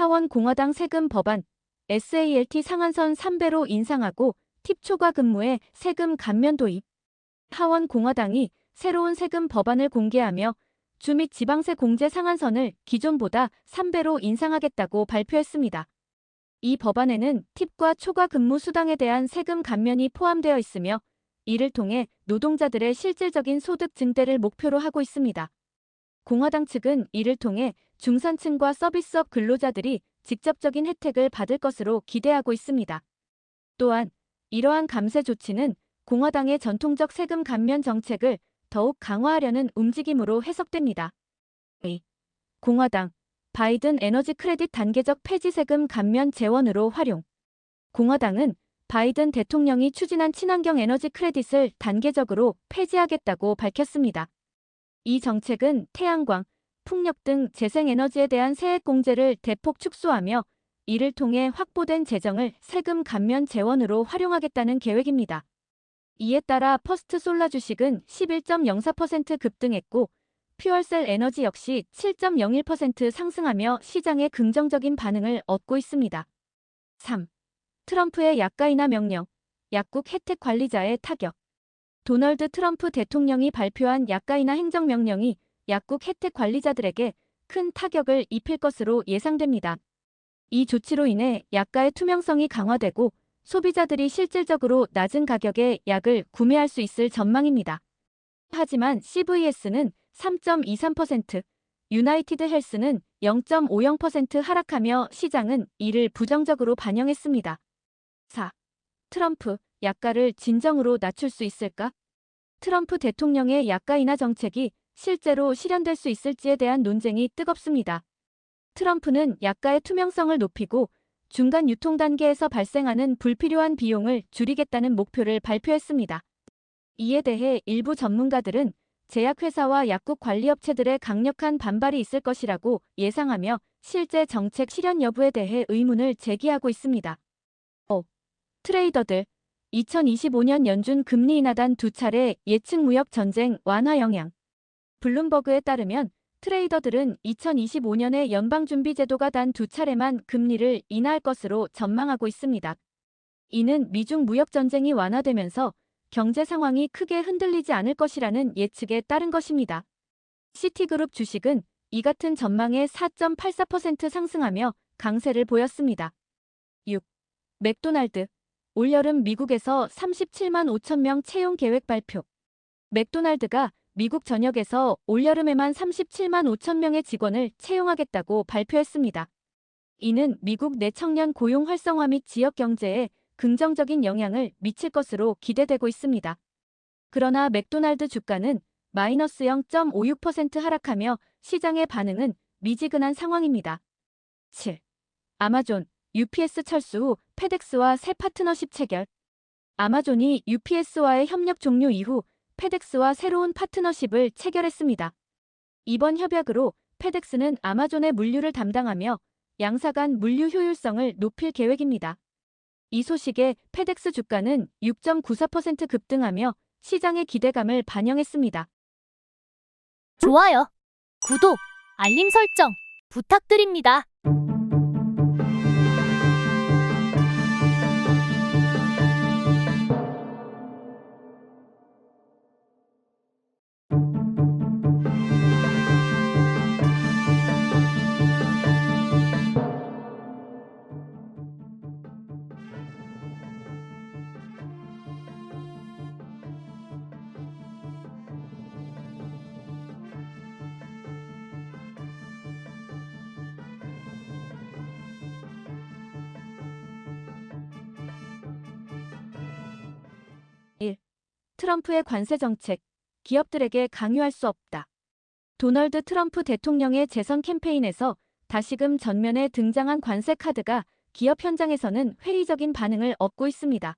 하원 공화당 세금 법안 SALT 상한선 3배로 인상하고 팁 초과 근무에 세금 감면 도입. 하원 공화당이 새로운 세금 법안을 공개하며 주 및 지방세 공제 상한선을 기존보다 3배로 인상하겠다고 발표했습니다. 이 법안에는 팁과 초과 근무 수당에 대한 세금 감면이 포함되어 있으며 이를 통해 노동자들의 실질적인 소득 증대를 목표로 하고 있습니다. 공화당 측은 이를 통해 중산층과 서비스업 근로자들이 직접적인 혜택을 받을 것으로 기대하고 있습니다. 또한 이러한 감세 조치는 공화당의 전통적 세금 감면 정책을 더욱 강화하려는 움직임으로 해석됩니다. 공화당, 바이든 에너지 크레딧 단계적 폐지 세금 감면 재원으로 활용. 공화당은 바이든 대통령이 추진한 친환경 에너지 크레딧을 단계적으로 폐지하겠다고 밝혔습니다. 이 정책은 태양광, 풍력 등 재생에너지에 대한 세액 공제를 대폭 축소하며 이를 통해 확보된 재정을 세금 감면 재원으로 활용하겠다는 계획입니다. 이에 따라 퍼스트 솔라 주식은 11.04% 급등했고 퓨얼셀 에너지 역시 7.01% 상승하며 시장의 긍정적인 반응을 얻고 있습니다. 3. 트럼프의 약가 인하 명령, 약국 혜택 관리자의 타격. 도널드 트럼프 대통령이 발표한 약가 인하 행정명령이 약국 혜택 관리자들에게 큰 타격을 입힐 것으로 예상됩니다. 이 조치로 인해 약가의 투명성이 강화되고 소비자들이 실질적으로 낮은 가격에 약을 구매할 수 있을 전망입니다. 하지만 CVS는 3.23%, 유나이티드 헬스는 0.50% 하락하며 시장은 이를 부정적으로 반영했습니다. 4. 트럼프, 약가를 진정으로 낮출 수 있을까? 트럼프 대통령의 약가 인하 정책이 실제로 실현될 수 있을지에 대한 논쟁이 뜨겁습니다. 트럼프는 약가의 투명성을 높이고 중간 유통 단계에서 발생하는 불필요한 비용을 줄이겠다는 목표를 발표했습니다. 이에 대해 일부 전문가들은 제약회사와 약국 관리업체들의 강력한 반발이 있을 것이라고 예상하며 실제 정책 실현 여부에 대해 의문을 제기하고 있습니다. 5. 트레이더들, 2025년 연준 금리 인하단 2차례 예측 무역 전쟁 완화 영향. 블룸버그에 따르면 트레이더들은 2025년에 연방준비제도가 단 2차례만 금리를 인하할 것으로 전망하고 있습니다. 이는 미중 무역 전쟁이 완화되면서 경제 상황이 크게 흔들리지 않을 것이라는 예측에 따른 것입니다. 시티그룹 주식은 이 같은 전망에 4.84% 상승하며 강세를 보였습니다. 6. 맥도날드, 올여름 미국에서 37만 5천 명 채용 계획 발표. 맥도날드가 미국 전역에서 올여름에만 37만 5천 명의 직원을 채용하겠다고 발표했습니다. 이는 미국 내 청년 고용 활성화 및 지역 경제에 긍정적인 영향을 미칠 것으로 기대되고 있습니다. 그러나 맥도날드 주가는 마이너스 0.56% 하락하며 시장의 반응은 미지근한 상황입니다. 7. 아마존, UPS 철수 후 페덱스와 새 파트너십 체결. 아마존이 UPS와의 협력 종료 이후 페덱스와 새로운 파트너십을 체결했습니다. 이번 협약으로 페덱스는 아마존의 물류를 담당하며 양사 간 물류 효율성을 높일 계획입니다. 이 소식에 페덱스 주가는 6.94% 급등하며 시장의 기대감을 반영했습니다. 좋아요, 구독, 알림 설정 부탁드립니다. 트럼프의 관세 정책, 기업들에게 강요할 수 없다. 도널드 트럼프 대통령의 재선 캠페인에서 다시금 전면에 등장한 관세 카드가 기업 현장에서는 회의적인 반응을 얻고 있습니다.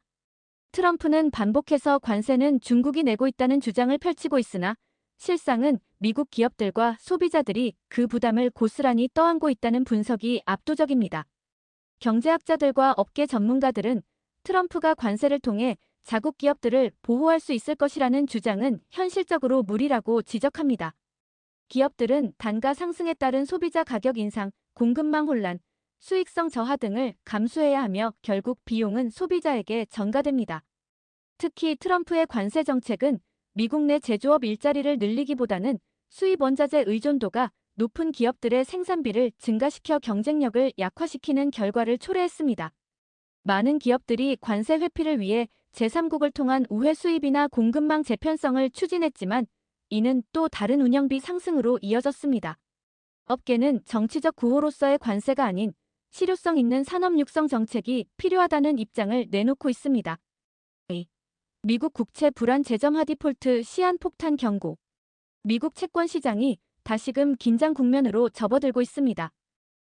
트럼프는 반복해서 관세는 중국이 내고 있다는 주장을 펼치고 있으나 실상은 미국 기업들과 소비자들이 그 부담을 고스란히 떠안고 있다는 분석이 압도적입니다. 경제학자들과 업계 전문가들은 트럼프가 관세를 통해 자국 기업들을 보호할 수 있을 것이라는 주장은 현실적으로 무리라고 지적합니다. 기업들은 단가 상승에 따른 소비자 가격 인상, 공급망 혼란, 수익성 저하 등을 감수해야 하며 결국 비용은 소비자에게 전가됩니다. 특히 트럼프의 관세 정책은 미국 내 제조업 일자리를 늘리기보다는 수입 원자재 의존도가 높은 기업들의 생산비를 증가시켜 경쟁력을 약화시키는 결과를 초래했습니다. 많은 기업들이 관세 회피를 위해 제3국을 통한 우회 수입이나 공급망 재편성을 추진했지만 이는 또 다른 운영비 상승으로 이어졌습니다. 업계는 정치적 구호로서의 관세가 아닌 실효성 있는 산업 육성 정책이 필요하다는 입장을 내놓고 있습니다. 미국 국채 불안 재점화 디폴트 시한 폭탄 경고. 미국 채권 시장이 다시금 긴장 국면으로 접어들고 있습니다.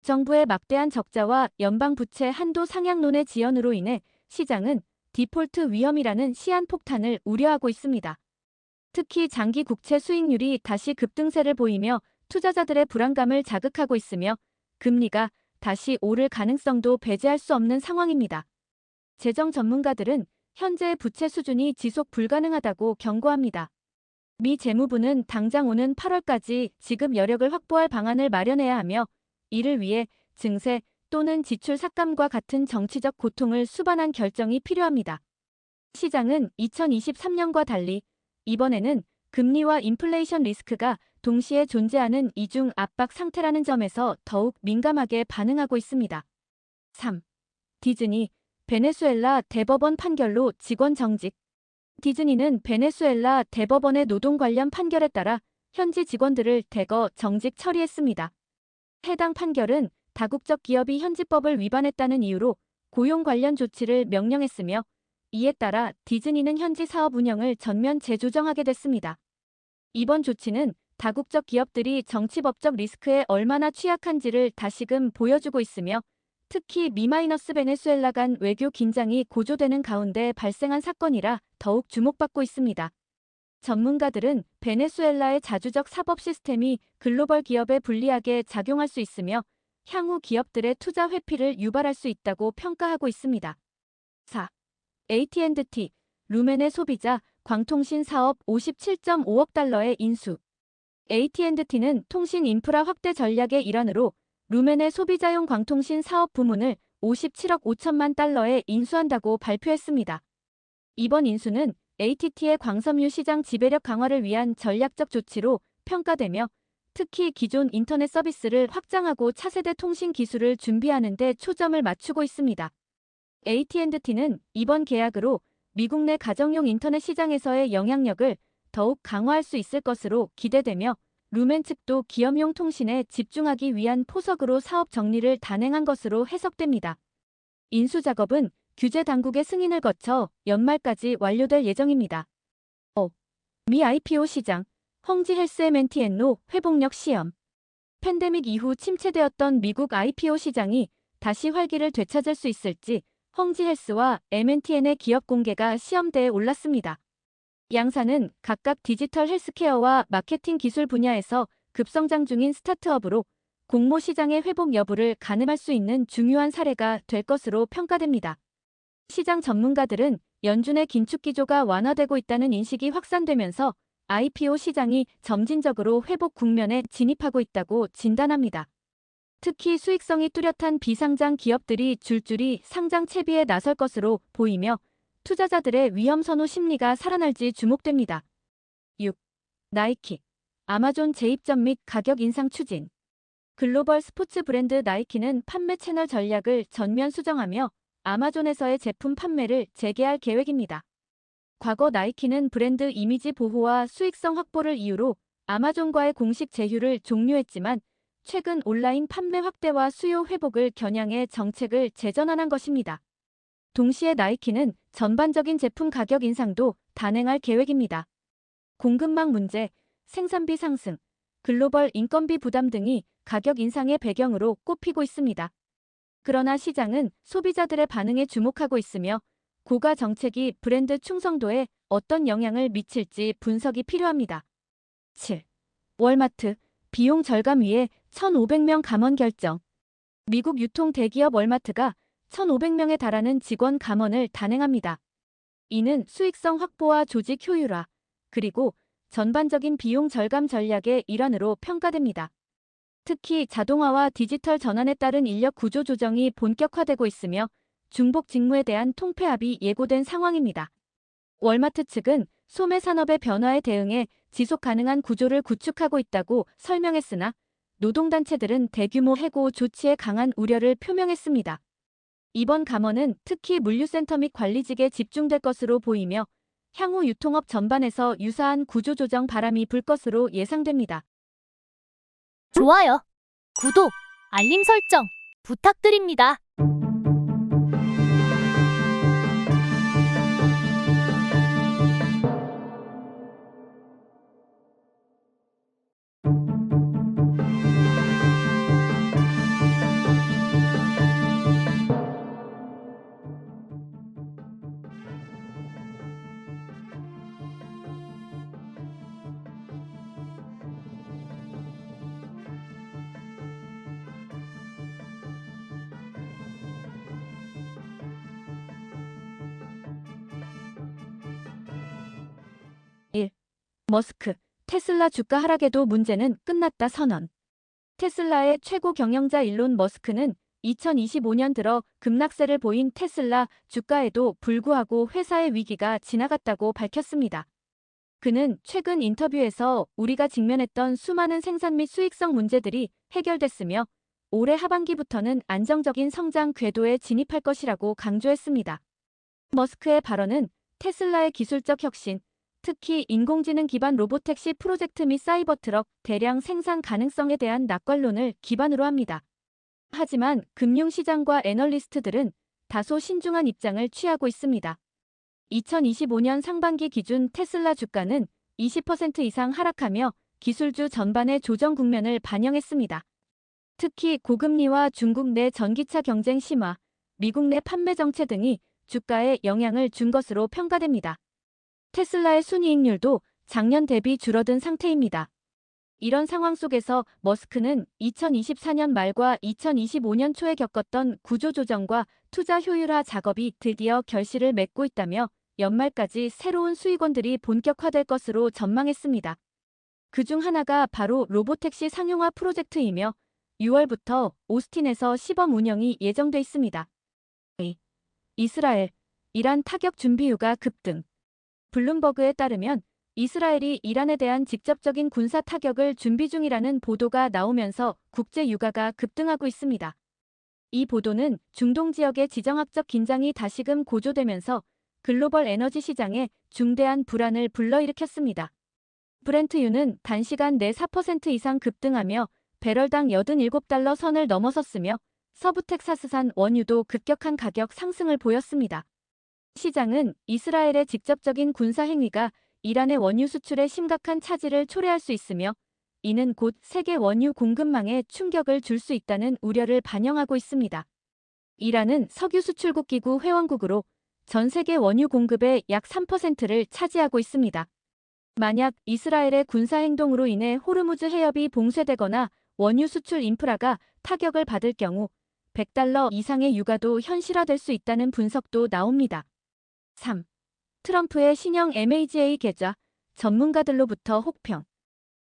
정부의 막대한 적자와 연방 부채 한도 상향론의 지연으로 인해 시장은 디폴트 위험이라는 시한 폭탄을 우려하고 있습니다. 특히 장기 국채 수익률이 다시 급등세를 보이며 투자자들의 불안감을 자극하고 있으며 금리가 다시 오를 가능성도 배제할 수 없는 상황입니다. 재정 전문가들은 현재의 부채 수준이 지속 불가능하다고 경고합니다. 미 재무부는 당장 오는 8월까지 지급 여력을 확보할 방안을 마련해야 하며 이를 위해 증세 또는 지출 삭감과 같은 정치적 고통을 수반한 결정이 필요합니다. 시장은 2023년과 달리 이번에는 금리와 인플레이션 리스크가 동시에 존재하는 이중 압박 상태라는 점에서 더욱 민감하게 반응하고 있습니다. 3. 디즈니, 베네수엘라 대법원 판결로 직원 정직. 디즈니는 베네수엘라 대법원의 노동 관련 판결에 따라 현지 직원들을 대거 정직 처리했습니다. 해당 판결은 다국적 기업이 현지법을 위반했다는 이유로 고용 관련 조치를 명령했으며 이에 따라 디즈니는 현지 사업 운영을 전면 재조정하게 됐습니다. 이번 조치는 다국적 기업들이 정치법적 리스크에 얼마나 취약한지를 다시금 보여주고 있으며 특히 미-베네수엘라 간 외교 긴장이 고조되는 가운데 발생한 사건이라 더욱 주목받고 있습니다. 전문가들은 베네수엘라의 자주적 사법 시스템이 글로벌 기업에 불리하게 작용할 수 있으며 향후 기업들의 투자 회피를 유발할 수 있다고 평가하고 있습니다. 4. AT&T, 루멘의 소비자, 광통신 사업 57.5억 달러의 인수. AT&T는 통신 인프라 확대 전략의 일환으로 루멘의 소비자용 광통신 사업 부문을 57억 5천만 달러에 인수한다고 발표했습니다. 이번 인수는 AT&T의 광섬유 시장 지배력 강화를 위한 전략적 조치로 평가되며 특히 기존 인터넷 서비스를 확장하고 차세대 통신 기술을 준비하는 데 초점을 맞추고 있습니다. AT&T는 이번 계약으로 미국 내 가정용 인터넷 시장에서의 영향력을 더욱 강화할 수 있을 것으로 기대되며 루멘 측도 기업용 통신에 집중하기 위한 포석으로 사업 정리를 단행한 것으로 해석됩니다. 인수 작업은 규제 당국의 승인을 거쳐 연말까지 완료될 예정입니다. 미 IPO 시장, 헝지 헬스 M&Tno 회복력 시험. 팬데믹 이후 침체되었던 미국 IPO 시장이 다시 활기를 되찾을 수 있을지 헝지 헬스와 M&Tn의 기업 공개가 시험대에 올랐습니다. 양사는 각각 디지털 헬스케어와 마케팅 기술 분야에서 급성장 중인 스타트업으로 공모 시장의 회복 여부를 가늠할 수 있는 중요한 사례가 될 것으로 평가됩니다. 시장 전문가들은 연준의 긴축 기조가 완화되고 있다는 인식이 확산되면서 IPO 시장이 점진적으로 회복 국면에 진입하고 있다고 진단합니다. 특히 수익성이 뚜렷한 비상장 기업들이 줄줄이 상장 채비에 나설 것으로 보이며 투자자들의 위험 선호 심리가 살아날지 주목됩니다. 6. 나이키, 아마존 재입점 및 가격 인상 추진. 글로벌 스포츠 브랜드 나이키는 판매 채널 전략을 전면 수정하며 아마존에서의 제품 판매를 재개할 계획입니다. 과거 나이키는 브랜드 이미지 보호와 수익성 확보를 이유로 아마존과의 공식 제휴를 종료했지만 최근 온라인 판매 확대와 수요 회복을 겨냥해 정책을 재전환한 것입니다. 동시에 나이키는 전반적인 제품 가격 인상도 단행할 계획입니다. 공급망 문제, 생산비 상승, 글로벌 인건비 부담 등이 가격 인상의 배경으로 꼽히고 있습니다. 그러나 시장은 소비자들의 반응에 주목하고 있으며 고가 정책이 브랜드 충성도에 어떤 영향을 미칠지 분석이 필요합니다. 7. 월마트, 비용 절감 위해 1,500명 감원 결정. 미국 유통 대기업 월마트가 1,500명에 달하는 직원 감원을 단행합니다. 이는 수익성 확보와 조직 효율화, 그리고 전반적인 비용 절감 전략의 일환으로 평가됩니다. 특히 자동화와 디지털 전환에 따른 인력 구조 조정이 본격화되고 있으며 중복 직무에 대한 통폐합이 예고된 상황입니다. 월마트 측은 소매 산업의 변화에 대응해 지속 가능한 구조를 구축하고 있다고 설명했으나 노동단체들은 대규모 해고 조치에 강한 우려를 표명했습니다. 이번 감원은 특히 물류센터 및 관리직에 집중될 것으로 보이며 향후 유통업 전반에서 유사한 구조조정 바람이 불 것으로 예상됩니다. 좋아요, 구독, 알림 설정 부탁드립니다. 머스크, 테슬라 주가 하락에도 문제는 끝났다 선언. 테슬라의 최고 경영자 일론 머스크는 2025년 들어 급락세를 보인 테슬라 주가에도 불구하고 회사의 위기가 지나갔다고 밝혔습니다. 그는 최근 인터뷰에서 우리가 직면했던 수많은 생산 및 수익성 문제들이 해결됐으며 올해 하반기부터는 안정적인 성장 궤도에 진입할 것이라고 강조했습니다. 머스크의 발언은 테슬라의 기술적 혁신, 특히 인공지능 기반 로보택시 프로젝트 및 사이버 트럭 대량 생산 가능성에 대한 낙관론을 기반으로 합니다. 하지만 금융시장과 애널리스트들은 다소 신중한 입장을 취하고 있습니다. 2025년 상반기 기준 테슬라 주가는 20% 이상 하락하며 기술주 전반의 조정 국면을 반영했습니다. 특히 고금리와 중국 내 전기차 경쟁 심화, 미국 내 판매 정체 등이 주가에 영향을 준 것으로 평가됩니다. 테슬라의 순이익률도 작년 대비 줄어든 상태입니다. 이런 상황 속에서 머스크는 2024년 말과 2025년 초에 겪었던 구조조정과 투자 효율화 작업이 드디어 결실을 맺고 있다며 연말까지 새로운 수익원들이 본격화될 것으로 전망했습니다. 그중 하나가 바로 로보택시 상용화 프로젝트이며 6월부터 오스틴에서 시범 운영이 예정돼 있습니다. 이스라엘, 이란 타격 준비유가 급등. 블룸버그에 따르면 이스라엘이 이란에 대한 직접적인 군사 타격을 준비 중이라는 보도가 나오면서 국제 유가가 급등하고 있습니다. 이 보도는 중동 지역의 지정학적 긴장이 다시금 고조되면서 글로벌 에너지 시장에 중대한 불안을 불러일으켰습니다. 브렌트유는 단시간 내 4% 이상 급등하며 배럴당 87달러 선을 넘어섰으며 서부 텍사스산 원유도 급격한 가격 상승을 보였습니다. 시장은 이스라엘의 직접적인 군사 행위가 이란의 원유 수출에 심각한 차질을 초래할 수 있으며 이는 곧 세계 원유 공급망에 충격을 줄 수 있다는 우려를 반영하고 있습니다. 이란은 석유 수출국 기구 회원국으로 전 세계 원유 공급의 약 3%를 차지하고 있습니다. 만약 이스라엘의 군사 행동으로 인해 호르무즈 해협이 봉쇄되거나 원유 수출 인프라가 타격을 받을 경우 100달러 이상의 유가도 현실화될 수 있다는 분석도 나옵니다. 3. 트럼프의 신형 MAGA 계좌, 전문가들로부터 혹평.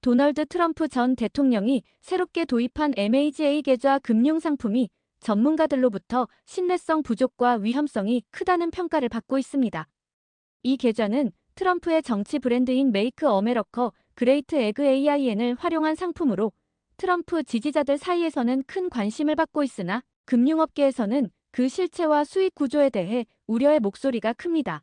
도널드 트럼프 전 대통령이 새롭게 도입한 MAGA 계좌 금융상품이 전문가들로부터 신뢰성 부족과 위험성이 크다는 평가를 받고 있습니다. 이 계좌는 트럼프의 정치 브랜드인 메이크 어메러커 그레이트 에그 AIN을 활용한 상품으로 트럼프 지지자들 사이에서는 큰 관심을 받고 있으나 금융업계에서는 그 실체와 수익 구조에 대해 우려의 목소리가 큽니다.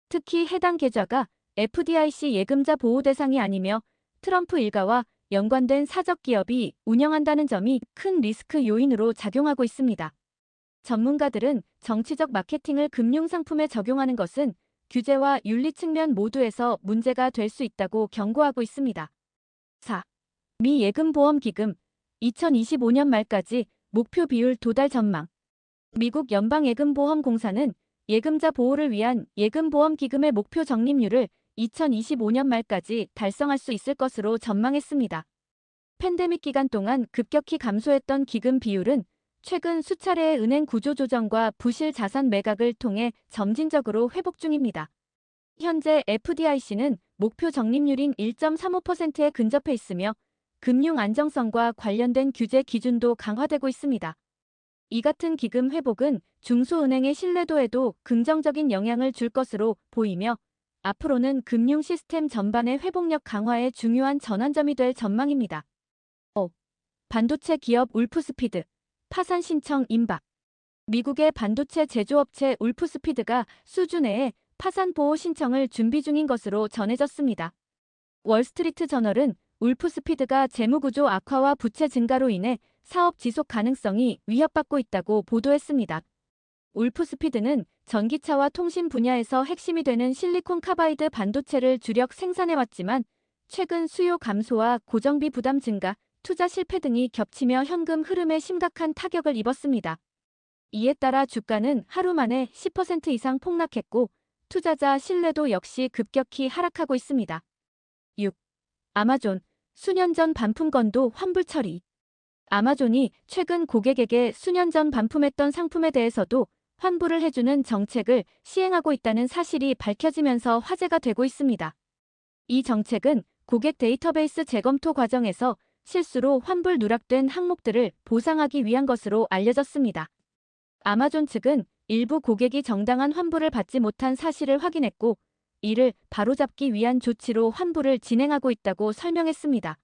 특히 해당 계좌가 FDIC 예금자 보호 대상이 아니며 트럼프 일가와 연관된 사적 기업이 운영한다는 점이 큰 리스크 요인으로 작용하고 있습니다. 전문가들은 정치적 마케팅을 금융상품에 적용하는 것은 규제와 윤리 측면 모두에서 문제가 될 수 있다고 경고하고 있습니다. 4. 미 예금보험기금 2025년 말까지 목표 비율 도달 전망. 미국 연방예금보험공사는 예금자 보호를 위한 예금보험기금의 목표 적립률을 2025년 말까지 달성할 수 있을 것으로 전망했습니다. 팬데믹 기간 동안 급격히 감소했던 기금 비율은 최근 수차례의 은행 구조 조정과 부실 자산 매각을 통해 점진적으로 회복 중입니다. 현재 FDIC는 목표 적립률인 1.35%에 근접해 있으며 금융 안정성과 관련된 규제 기준도 강화되고 있습니다. 이 같은 기금 회복은 중소은행의 신뢰도에도 긍정적인 영향을 줄 것으로 보이며 앞으로는 금융 시스템 전반의 회복력 강화에 중요한 전환점이 될 전망입니다. 반도체 기업 울프스피드 파산 신청 임박. 미국의 반도체 제조업체 울프스피드가 수주 내에 파산 보호 신청을 준비 중인 것으로 전해졌습니다. 월스트리트 저널은 울프스피드가 재무구조 악화와 부채 증가로 인해 사업 지속 가능성이 위협받고 있다고 보도했습니다. 울프스피드는 전기차와 통신 분야에서 핵심이 되는 실리콘 카바이드 반도체를 주력 생산해왔지만 최근 수요 감소와 고정비 부담 증가, 투자 실패 등이 겹치며 현금 흐름에 심각한 타격을 입었습니다. 이에 따라 주가는 하루 만에 10% 이상 폭락했고 투자자 신뢰도 역시 급격히 하락하고 있습니다. 6. 아마존, 수년 전 반품 건도 환불 처리. 아마존이 최근 고객에게 수년 전 반품했던 상품에 대해서도 환불을 해주는 정책을 시행하고 있다는 사실이 밝혀지면서 화제가 되고 있습니다. 이 정책은 고객 데이터베이스 재검토 과정에서 실수로 환불 누락된 항목들을 보상하기 위한 것으로 알려졌습니다. 아마존 측은 일부 고객이 정당한 환불을 받지 못한 사실을 확인했고 이를 바로잡기 위한 조치로 환불을 진행하고 있다고 설명했습니다.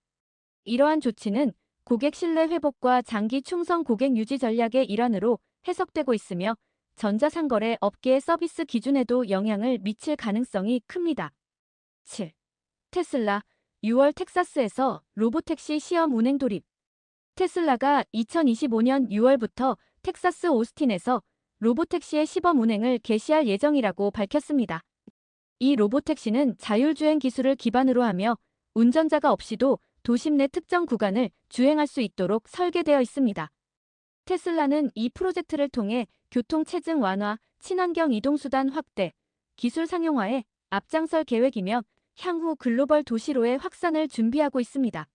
이러한 조치는 고객 신뢰 회복과 장기 충성 고객 유지 전략의 일환으로 해석되고 있으며 전자상거래 업계의 서비스 기준에도 영향을 미칠 가능성이 큽니다. 7. 테슬라, 6월 텍사스에서 로보택시 시험 운행 돌입. 테슬라가 2025년 6월부터 텍사스 오스틴에서 로보택시의 시범 운행을 개시할 예정이라고 밝혔습니다. 이 로보택시는 자율주행 기술을 기반으로 하며 운전자가 없이도 도심 내 특정 구간을 주행할 수 있도록 설계되어 있습니다. 테슬라는 이 프로젝트를 통해 교통 체증 완화, 친환경 이동수단 확대, 기술 상용화에 앞장설 계획이며 향후 글로벌 도시로의 확산을 준비하고 있습니다.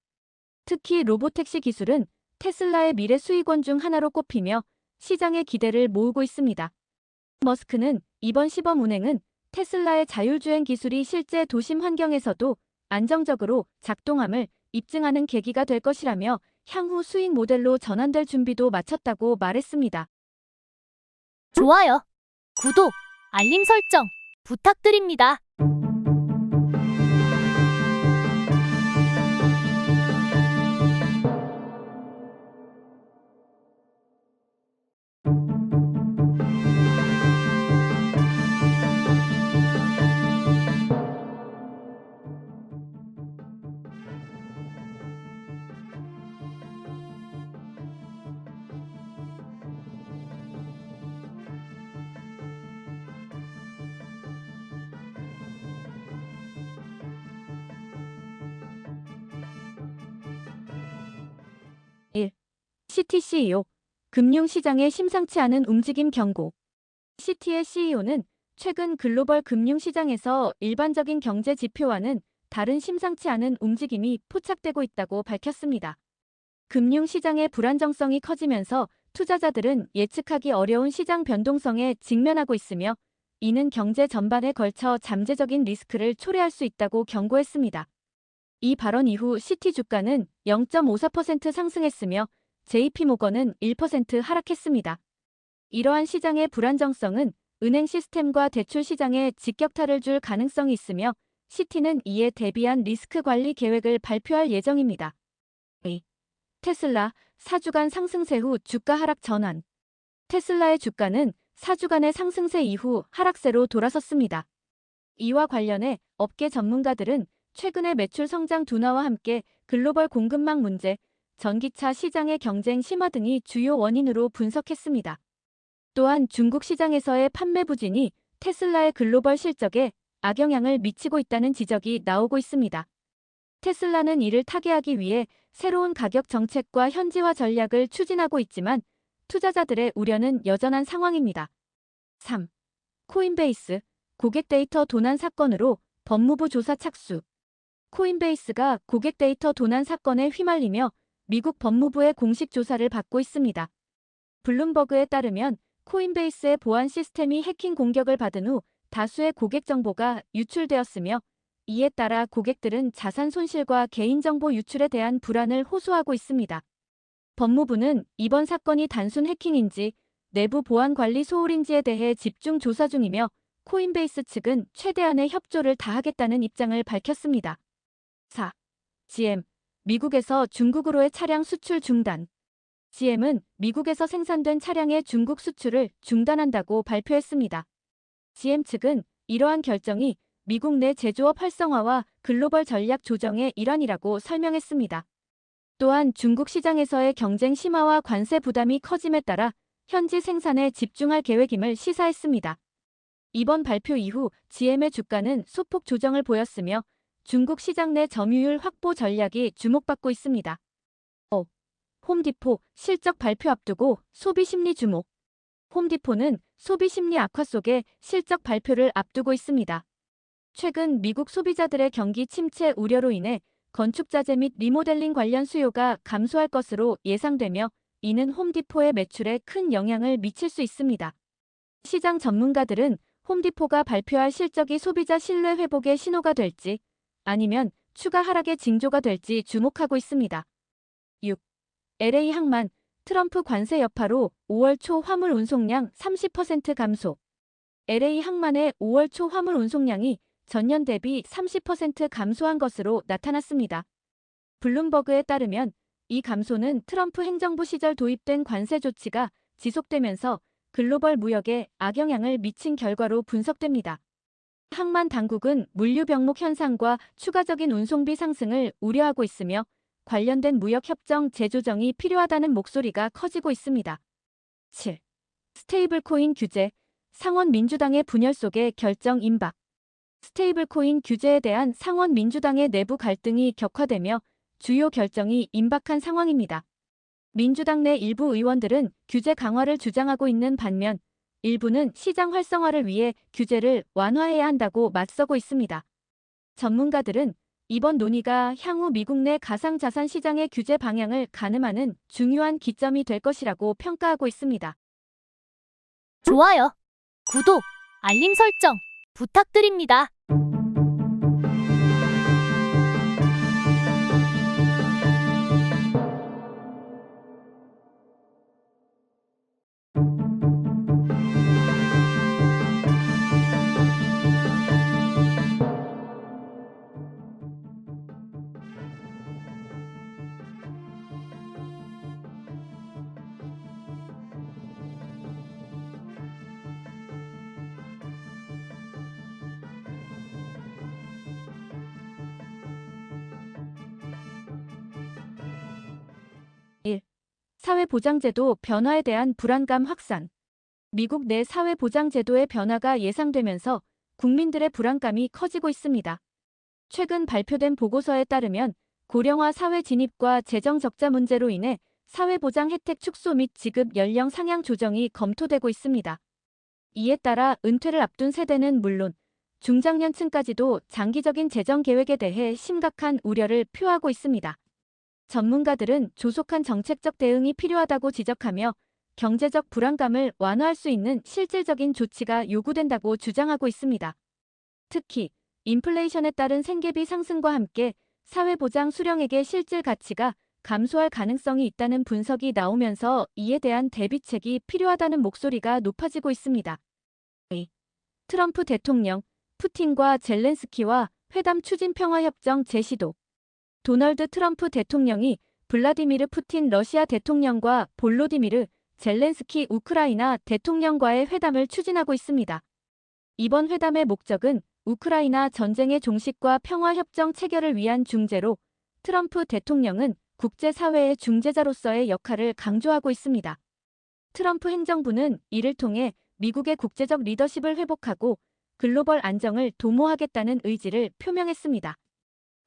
특히 로보택시 기술은 테슬라의 미래 수익원 중 하나로 꼽히며 시장의 기대를 모으고 있습니다. 머스크는 이번 시범 운행은 테슬라의 자율주행 기술이 실제 도심 환경에서도 안정적으로 작동함을 입증하는 계기가 될 것이라며 향후 수익 모델로 전환될 준비도 마쳤다고 말했습니다. 좋아요, 구독, 알림 설정 부탁드립니다. 시티 CEO, 금융시장의 심상치 않은 움직임 경고. 시티의 CEO는 최근 글로벌 금융시장에서 일반적인 경제 지표와는 다른 심상치 않은 움직임이 포착되고 있다고 밝혔습니다. 금융시장의 불안정성이 커지면서 투자자들은 예측하기 어려운 시장 변동성에 직면하고 있으며 이는 경제 전반에 걸쳐 잠재적인 리스크를 초래할 수 있다고 경고했습니다. 이 발언 이후 시티 주가는 0.54% 상승했으며 JP모건은 1% 하락했습니다. 이러한 시장의 불안정성은 은행 시스템과 대출 시장에 직격탄을 줄 가능성이 있으며 시티는 이에 대비한 리스크 관리 계획을 발표할 예정입니다. 테슬라 4주간 상승세 후 주가 하락 전환. 테슬라의 주가는 4주간의 상승세 이후 하락세로 돌아섰습니다. 이와 관련해 업계 전문가들은 최근의 매출 성장 둔화와 함께 글로벌 공급망 문제, 전기차 시장의 경쟁 심화 등이 주요 원인으로 분석했습니다. 또한 중국 시장에서의 판매 부진이 테슬라의 글로벌 실적에 악영향을 미치고 있다는 지적이 나오고 있습니다. 테슬라는 이를 타개하기 위해 새로운 가격 정책과 현지화 전략을 추진하고 있지만 투자자들의 우려는 여전한 상황입니다. 3. 코인베이스, 고객 데이터 도난 사건으로 법무부 조사 착수. 코인베이스가 고객 데이터 도난 사건에 휘말리며 미국 법무부의 공식 조사를 받고 있습니다. 블룸버그에 따르면 코인베이스의 보안 시스템이 해킹 공격을 받은 후 다수의 고객 정보가 유출되었으며 이에 따라 고객들은 자산 손실과 개인정보 유출에 대한 불안을 호소하고 있습니다. 법무부는 이번 사건이 단순 해킹인지 내부 보안 관리 소홀인지에 대해 집중 조사 중이며 코인베이스 측은 최대한의 협조를 다하겠다는 입장을 밝혔습니다. 4. GM, 미국에서 중국으로의 차량 수출 중단. GM은 미국에서 생산된 차량의 중국 수출을 중단한다고 발표했습니다. GM 측은 이러한 결정이 미국 내 제조업 활성화와 글로벌 전략 조정의 일환이라고 설명했습니다. 또한 중국 시장에서의 경쟁 심화와 관세 부담이 커짐에 따라 현지 생산에 집중할 계획임을 시사했습니다. 이번 발표 이후 GM의 주가는 소폭 조정을 보였으며 중국 시장 내 점유율 확보 전략이 주목받고 있습니다. 홈디포 실적 발표 앞두고 소비 심리 주목. 홈디포는 소비 심리 악화 속에 실적 발표를 앞두고 있습니다. 최근 미국 소비자들의 경기 침체 우려로 인해 건축자재 및 리모델링 관련 수요가 감소할 것으로 예상되며 이는 홈디포의 매출에 큰 영향을 미칠 수 있습니다. 시장 전문가들은 홈디포가 발표할 실적이 소비자 신뢰 회복의 신호가 될지 아니면 추가 하락의 징조가 될지 주목하고 있습니다. 6. LA 항만, 트럼프 관세 여파로 5월 초 화물 운송량 30% 감소. LA 항만의 5월 초 화물 운송량이 전년 대비 30% 감소한 것으로 나타났습니다. 블룸버그에 따르면 이 감소는 트럼프 행정부 시절 도입된 관세 조치가 지속되면서 글로벌 무역에 악영향을 미친 결과로 분석됩니다. 항만 당국은 물류 병목 현상과 추가적인 운송비 상승을 우려하고 있으며 관련된 무역 협정 재조정이 필요하다는 목소리가 커지고 있습니다. 7. 스테이블코인 규제, 상원 민주당의 분열 속에 결정 임박. 스테이블코인 규제에 대한 상원 민주당의 내부 갈등이 격화되며 주요 결정이 임박한 상황입니다. 민주당 내 일부 의원들은 규제 강화를 주장하고 있는 반면 일부는 시장 활성화를 위해 규제를 완화해야 한다고 맞서고 있습니다. 전문가들은 이번 논의가 향후 미국 내 가상자산 시장의 규제 방향을 가늠하는 중요한 기점이 될 것이라고 평가하고 있습니다. 좋아요, 구독, 알림 설정 부탁드립니다. 사회보장제도 변화에 대한 불안감 확산. 미국 내 사회보장제도의 변화가 예상되면서 국민들의 불안감이 커지고 있습니다. 최근 발표된 보고서에 따르면 고령화 사회 진입과 재정 적자 문제로 인해 사회보장 혜택 축소 및 지급 연령 상향 조정이 검토되고 있습니다. 이에 따라 은퇴를 앞둔 세대는 물론 중장년층까지도 장기적인 재정 계획에 대해 심각한 우려를 표하고 있습니다. 전문가들은 조속한 정책적 대응이 필요하다고 지적하며 경제적 불안감을 완화할 수 있는 실질적인 조치가 요구된다고 주장하고 있습니다. 특히 인플레이션에 따른 생계비 상승과 함께 사회보장 수령액의 실질 가치가 감소할 가능성이 있다는 분석이 나오면서 이에 대한 대비책이 필요하다는 목소리가 높아지고 있습니다. 트럼프 대통령, 푸틴과 젤렌스키와 회담 추진 평화협정 재시도. 도널드 트럼프 대통령이 블라디미르 푸틴 러시아 대통령과 볼로디미르 젤렌스키 우크라이나 대통령과의 회담을 추진하고 있습니다. 이번 회담의 목적은 우크라이나 전쟁의 종식과 평화협정 체결을 위한 중재로 트럼프 대통령은 국제사회의 중재자로서의 역할을 강조하고 있습니다. 트럼프 행정부는 이를 통해 미국의 국제적 리더십을 회복하고 글로벌 안정을 도모하겠다는 의지를 표명했습니다.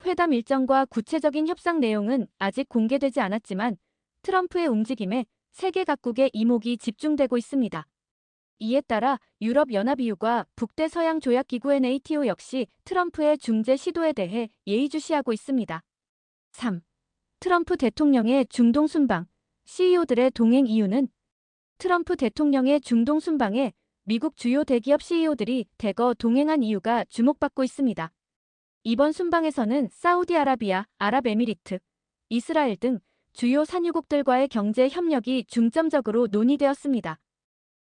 회담 일정과 구체적인 협상 내용은 아직 공개되지 않았지만 트럼프의 움직임에 세계 각국의 이목이 집중되고 있습니다. 이에 따라 유럽연합EU가 북대서양조약기구 NATO 역시 트럼프의 중재 시도에 대해 예의주시하고 있습니다. 3. 트럼프 대통령의 중동 순방, CEO들의 동행 이유는? 트럼프 대통령의 중동 순방에 미국 주요 대기업 CEO들이 대거 동행한 이유가 주목받고 있습니다. 이번 순방에서는 사우디아라비아, 아랍에미리트, 이스라엘 등 주요 산유국들과의 경제 협력이 중점적으로 논의되었습니다.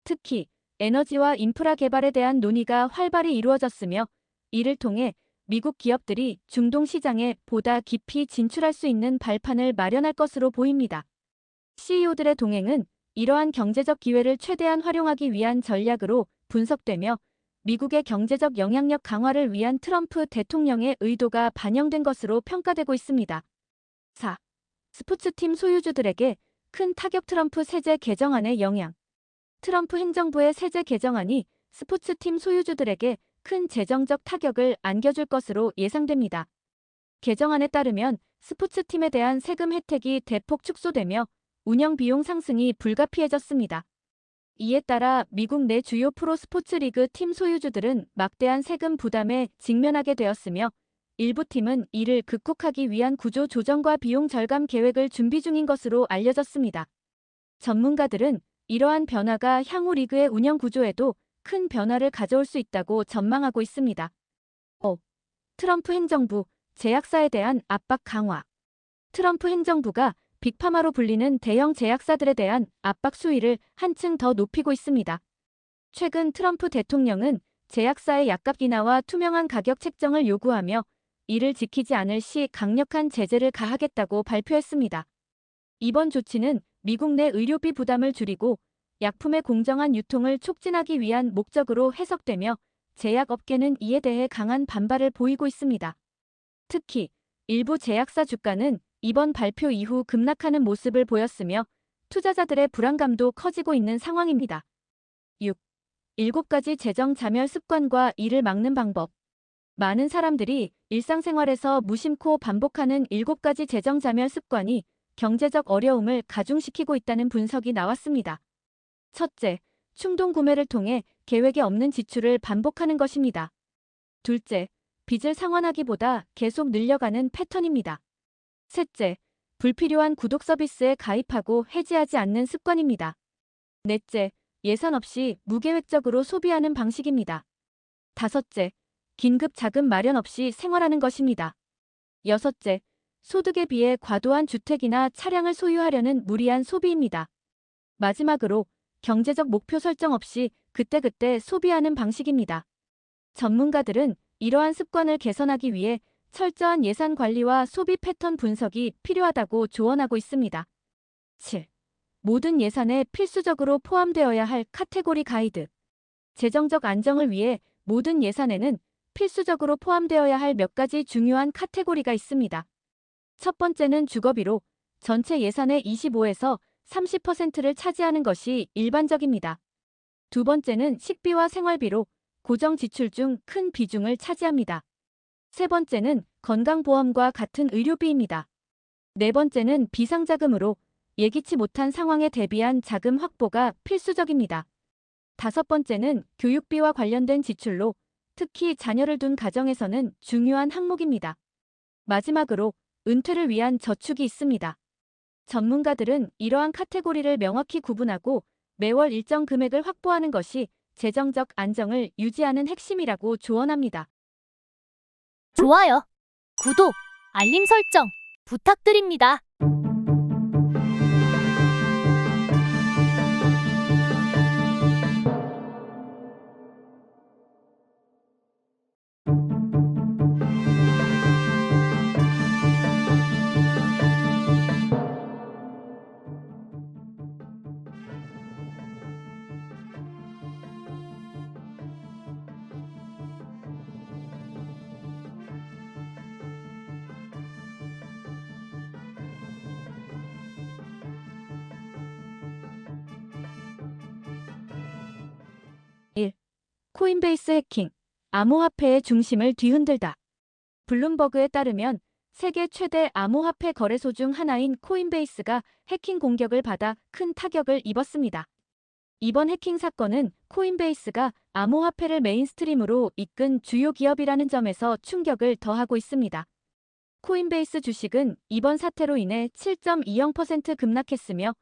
특히 에너지와 인프라 개발에 대한 논의가 활발히 이루어졌으며 이를 통해 미국 기업들이 중동 시장에 보다 깊이 진출할 수 있는 발판을 마련할 것으로 보입니다. CEO들의 동행은 이러한 경제적 기회를 최대한 활용하기 위한 전략으로 분석되며 미국의 경제적 영향력 강화를 위한 트럼프 대통령의 의도가 반영된 것으로 평가되고 있습니다. 4. 스포츠팀 소유주들에게 큰 타격. 트럼프 세제 개정안의 영향. 트럼프 행정부의 세제 개정안이 스포츠팀 소유주들에게 큰 재정적 타격을 안겨줄 것으로 예상됩니다. 개정안에 따르면 스포츠팀에 대한 세금 혜택이 대폭 축소되며 운영 비용 상승이 불가피해졌습니다. 이에 따라 미국 내 주요 프로 스포츠 리그 팀 소유주들은 막대한 세금 부담에 직면하게 되었으며 일부 팀은 이를 극복하기 위한 구조 조정과 비용 절감 계획을 준비 중인 것으로 알려졌습니다. 전문가들은 이러한 변화가 향후 리그의 운영 구조에도 큰 변화를 가져올 수 있다고 전망하고 있습니다. 5. 트럼프 행정부, 제약사에 대한 압박 강화. 트럼프 행정부가 빅파마로 불리는 대형 제약사들에 대한 압박 수위를 한층 더 높이고 있습니다. 최근 트럼프 대통령은 제약사의 약값 인하와 투명한 가격 책정을 요구하며 이를 지키지 않을 시 강력한 제재를 가하겠다고 발표했습니다. 이번 조치는 미국 내 의료비 부담을 줄이고 약품의 공정한 유통을 촉진하기 위한 목적으로 해석되며 제약업계는 이에 대해 강한 반발을 보이고 있습니다. 특히 일부 제약사 주가는 이번 발표 이후 급락하는 모습을 보였으며 투자자들의 불안감도 커지고 있는 상황입니다. 6. 7가지 재정 자멸 습관과 이를 막는 방법. 많은 사람들이 일상생활에서 무심코 반복하는 7가지 재정 자멸 습관이 경제적 어려움을 가중시키고 있다는 분석이 나왔습니다. 첫째, 충동 구매를 통해 계획에 없는 지출을 반복하는 것입니다. 둘째, 빚을 상환하기보다 계속 늘려가는 패턴입니다. 셋째, 불필요한 구독 서비스에 가입하고 해지하지 않는 습관입니다. 넷째, 예산 없이 무계획적으로 소비하는 방식입니다. 다섯째, 긴급 자금 마련 없이 생활하는 것입니다. 여섯째, 소득에 비해 과도한 주택이나 차량을 소유하려는 무리한 소비입니다. 마지막으로 경제적 목표 설정 없이 그때그때 소비하는 방식입니다. 전문가들은 이러한 습관을 개선하기 위해 철저한 예산 관리와 소비 패턴 분석이 필요하다고 조언하고 있습니다. 7. 모든 예산에 필수적으로 포함되어야 할 카테고리 가이드. 재정적 안정을 위해 모든 예산에는 필수적으로 포함되어야 할 몇 가지 중요한 카테고리가 있습니다. 첫 번째는 주거비로 전체 예산의 25에서 30%를 차지하는 것이 일반적입니다. 두 번째는 식비와 생활비로 고정 지출 중 큰 비중을 차지합니다. 세 번째는 건강보험과 같은 의료비입니다. 네 번째는 비상자금으로 예기치 못한 상황에 대비한 자금 확보가 필수적입니다. 다섯 번째는 교육비와 관련된 지출로 특히 자녀를 둔 가정에서는 중요한 항목입니다. 마지막으로 은퇴를 위한 저축이 있습니다. 전문가들은 이러한 카테고리를 명확히 구분하고 매월 일정 금액을 확보하는 것이 재정적 안정을 유지하는 핵심이라고 조언합니다. 좋아요, 구독, 알림 설정 부탁드립니다. 코인베이스 해킹, 암호화폐의 중심을 뒤흔들다. 블룸버그에 따르면 세계 최대 암호화폐 거래소 중 하나인 코인베이스가 해킹 공격을 받아 큰 타격을 입었습니다. 이번 해킹 사건은 코인베이스가 암호화폐를 메인스트림으로 이끈 주요 기업이라는 점에서 충격을 더하고 있습니다. 코인베이스 주식은 이번 사태로 인해 7.20% 급락했으며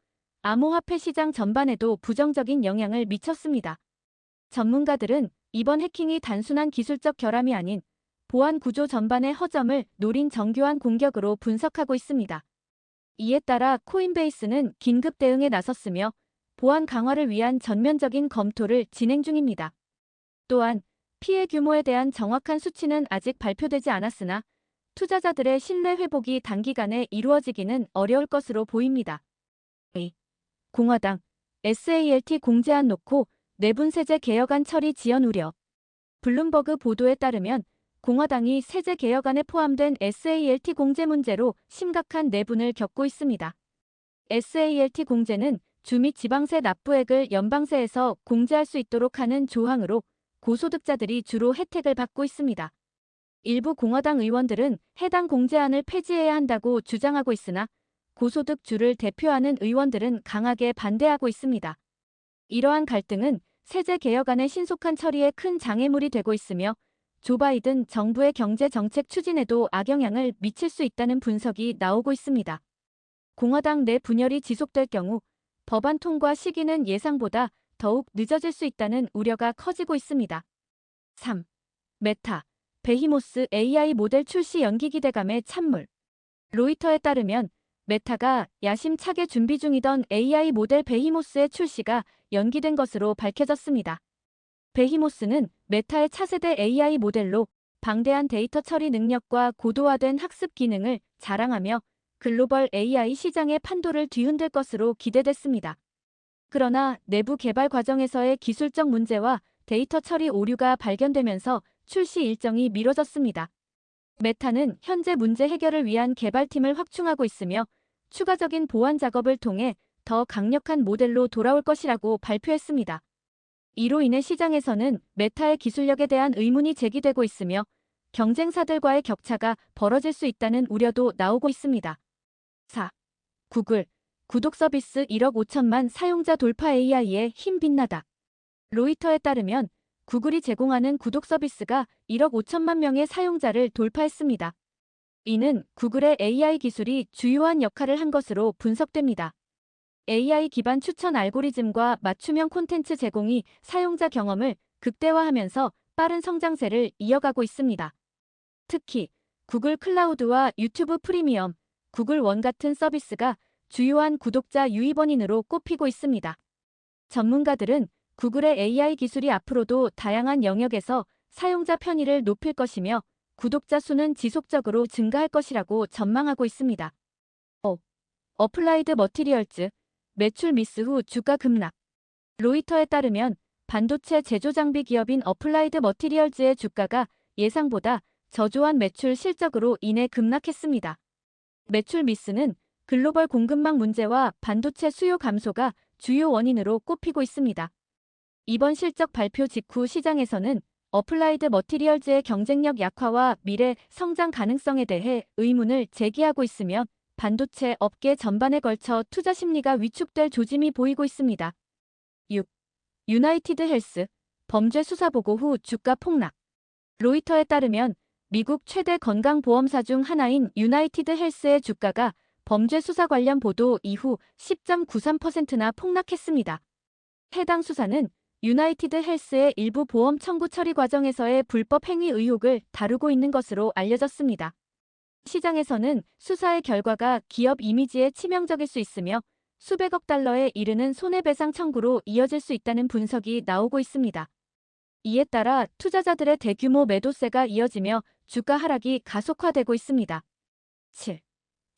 암호화폐 시장 전반에도 부정적인 영향을 미쳤습니다. 전문가들은 이번 해킹이 단순한 기술적 결함이 아닌 보안 구조 전반의 허점을 노린 정교한 공격으로 분석하고 있습니다. 이에 따라 코인베이스는 긴급 대응에 나섰으며 보안 강화를 위한 전면적인 검토를 진행 중입니다. 또한 피해 규모에 대한 정확한 수치는 아직 발표되지 않았으나 투자자들의 신뢰 회복이 단기간에 이루어지기는 어려울 것으로 보입니다. 공화당 SALT 공제안 놓고 내분 세제 개혁안 처리 지연 우려. 블룸버그 보도에 따르면 공화당이 세제 개혁안에 포함된 SALT 공제 문제로 심각한 내분을 겪고 있습니다. SALT 공제는 주 및 지방세 납부액을 연방세에서 공제할 수 있도록 하는 조항으로 고소득자들이 주로 혜택을 받고 있습니다. 일부 공화당 의원들은 해당 공제안을 폐지해야 한다고 주장하고 있으나 고소득주를 대표하는 의원들은 강하게 반대하고 있습니다. 이러한 갈등은 세제 개혁안의 신속한 처리에 큰 장애물이 되고 있으며 조 바이든 정부의 경제 정책 추진에도 악영향을 미칠 수 있다는 분석이 나오고 있습니다. 공화당 내 분열이 지속될 경우 법안 통과 시기는 예상보다 더욱 늦어질 수 있다는 우려가 커지고 있습니다. 3. 메타, 베히모스 AI 모델 출시 연기 기대감의 찬물. 로이터에 따르면 메타가 야심차게 준비 중이던 AI 모델 베히모스의 출시가 연기된 것으로 밝혀졌습니다. 베히모스는 메타의 차세대 AI 모델로 방대한 데이터 처리 능력과 고도화된 학습 기능을 자랑하며 글로벌 AI 시장의 판도를 뒤흔들 것으로 기대됐습니다. 그러나 내부 개발 과정에서의 기술적 문제와 데이터 처리 오류가 발견되면서 출시 일정이 미뤄졌습니다. 메타는 현재 문제 해결을 위한 개발팀을 확충하고 있으며 추가적인 보완 작업을 통해 더 강력한 모델로 돌아올 것이라고 발표했습니다. 이로 인해 시장에서는 메타의 기술력에 대한 의문이 제기되고 있으며 경쟁사들과의 격차가 벌어질 수 있다는 우려도 나오고 있습니다. 4. 구글, 구독 서비스 1억 5천만 사용자 돌파 AI에 힘 빛나다. 로이터에 따르면 구글이 제공하는 구독 서비스가 1억 5천만 명의 사용자를 돌파했습니다. 이는 구글의 AI 기술이 주요한 역할을 한 것으로 분석됩니다. AI 기반 추천 알고리즘과 맞춤형 콘텐츠 제공이 사용자 경험을 극대화하면서 빠른 성장세를 이어가고 있습니다. 특히 구글 클라우드와 유튜브 프리미엄, 구글 원 같은 서비스가 주요한 구독자 유입원인으로 꼽히고 있습니다. 전문가들은 구글의 AI 기술이 앞으로도 다양한 영역에서 사용자 편의를 높일 것이며 구독자 수는 지속적으로 증가할 것이라고 전망하고 있습니다. 어플라이드 머티리얼즈, 매출 미스 후 주가 급락. 로이터에 따르면 반도체 제조 장비 기업인 어플라이드 머티리얼즈의 주가가 예상보다 저조한 매출 실적으로 인해 급락했습니다. 매출 미스는 글로벌 공급망 문제와 반도체 수요 감소가 주요 원인으로 꼽히고 있습니다. 이번 실적 발표 직후 시장에서는 어플라이드 머티리얼즈의 경쟁력 약화와 미래 성장 가능성에 대해 의문을 제기하고 있으며 반도체 업계 전반에 걸쳐 투자 심리가 위축될 조짐이 보이고 있습니다. 6. 유나이티드 헬스, 범죄 수사 보고 후 주가 폭락. 로이터에 따르면 미국 최대 건강보험사 중 하나인 유나이티드 헬스의 주가가 범죄 수사 관련 보도 이후 10.93%나 폭락했습니다. 해당 수사는 유나이티드 헬스의 일부 보험 청구 처리 과정에서의 불법 행위 의혹을 다루고 있는 것으로 알려졌습니다. 시장에서는 수사의 결과가 기업 이미지에 치명적일 수 있으며 수백억 달러에 이르는 손해배상 청구로 이어질 수 있다는 분석이 나오고 있습니다. 이에 따라 투자자들의 대규모 매도세가 이어지며 주가 하락이 가속화되고 있습니다. 7.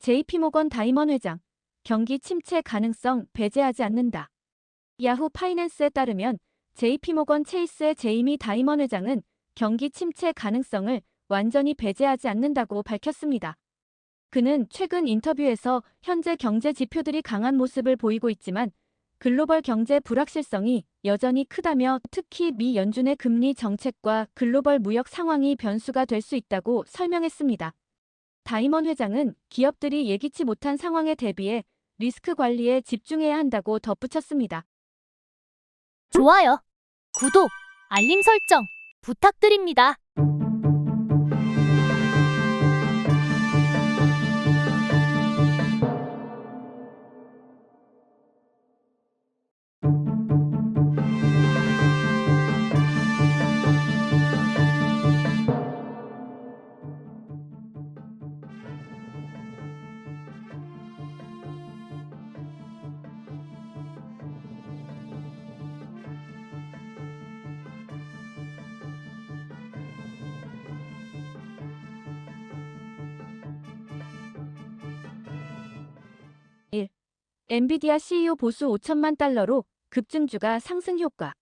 JP모건 다이먼 회장, 경기 침체 가능성 배제하지 않는다. 야후 파이낸스에 따르면 JP모건 체이스의 제이미 다이먼 회장은 경기 침체 가능성을 완전히 배제하지 않는다고 밝혔습니다. 그는 최근 인터뷰에서 현재 경제 지표들이 강한 모습을 보이고 있지만 글로벌 경제 불확실성이 여전히 크다며 특히 미 연준의 금리 정책과 글로벌 무역 상황이 변수가 될 수 있다고 설명했습니다. 다이먼 회장은 기업들이 예기치 못한 상황에 대비해 리스크 관리에 집중해야 한다고 덧붙였습니다. 좋아요, 구독, 알림 설정 부탁드립니다. 엔비디아 CEO 보수 5천만 달러로 급증주가 상승 효과.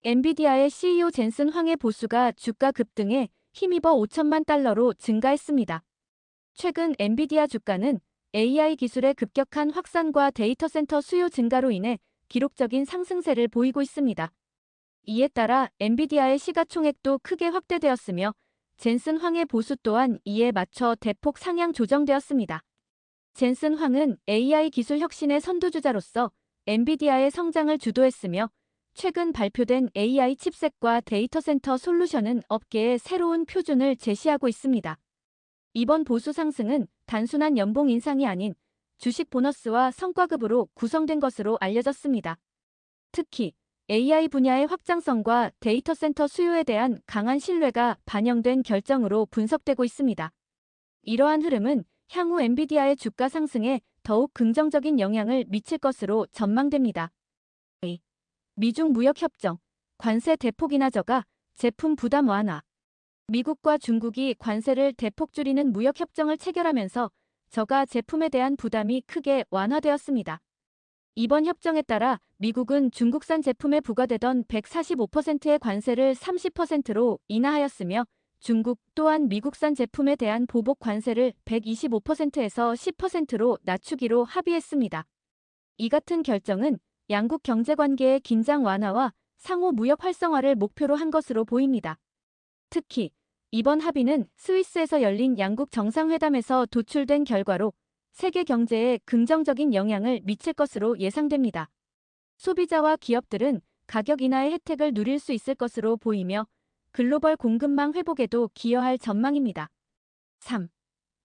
엔비디아의 CEO 젠슨 황의 보수가 주가 급등에 힘입어 5천만 달러로 증가했습니다. 최근 엔비디아 주가는 AI 기술의 급격한 확산과 데이터 센터 수요 증가로 인해 기록적인 상승세를 보이고 있습니다. 이에 따라 엔비디아의 시가총액도 크게 확대되었으며 젠슨 황의 보수 또한 이에 맞춰 대폭 상향 조정되었습니다. 젠슨 황은 AI 기술 혁신의 선두주자로서 엔비디아의 성장을 주도했으며 최근 발표된 AI 칩셋과 데이터 센터 솔루션은 업계의 새로운 표준을 제시하고 있습니다. 이번 보수 상승은 단순한 연봉 인상이 아닌 주식 보너스와 성과급으로 구성된 것으로 알려졌습니다. 특히 AI 분야의 확장성과 데이터 센터 수요에 대한 강한 신뢰가 반영된 결정으로 분석되고 있습니다. 이러한 흐름은 향후 엔비디아의 주가 상승에 더욱 긍정적인 영향을 미칠 것으로 전망됩니다. 미중 무역 협정, 관세 대폭 인하 저가, 제품 부담 완화. 미국과 중국이 관세를 대폭 줄이는 무역 협정을 체결하면서 저가 제품에 대한 부담이 크게 완화되었습니다. 이번 협정에 따라 미국은 중국산 제품에 부과되던 145%의 관세를 30%로 인하하였으며 중국 또한 미국산 제품에 대한 보복 관세를 125%에서 10%로 낮추기로 합의했습니다. 이 같은 결정은 양국 경제관계의 긴장 완화와 상호 무역 활성화를 목표로 한 것으로 보입니다. 특히 이번 합의는 스위스에서 열린 양국 정상회담에서 도출된 결과로 세계 경제에 긍정적인 영향을 미칠 것으로 예상됩니다. 소비자와 기업들은 가격 인하의 혜택을 누릴 수 있을 것으로 보이며 글로벌 공급망 회복에도 기여할 전망입니다. 3.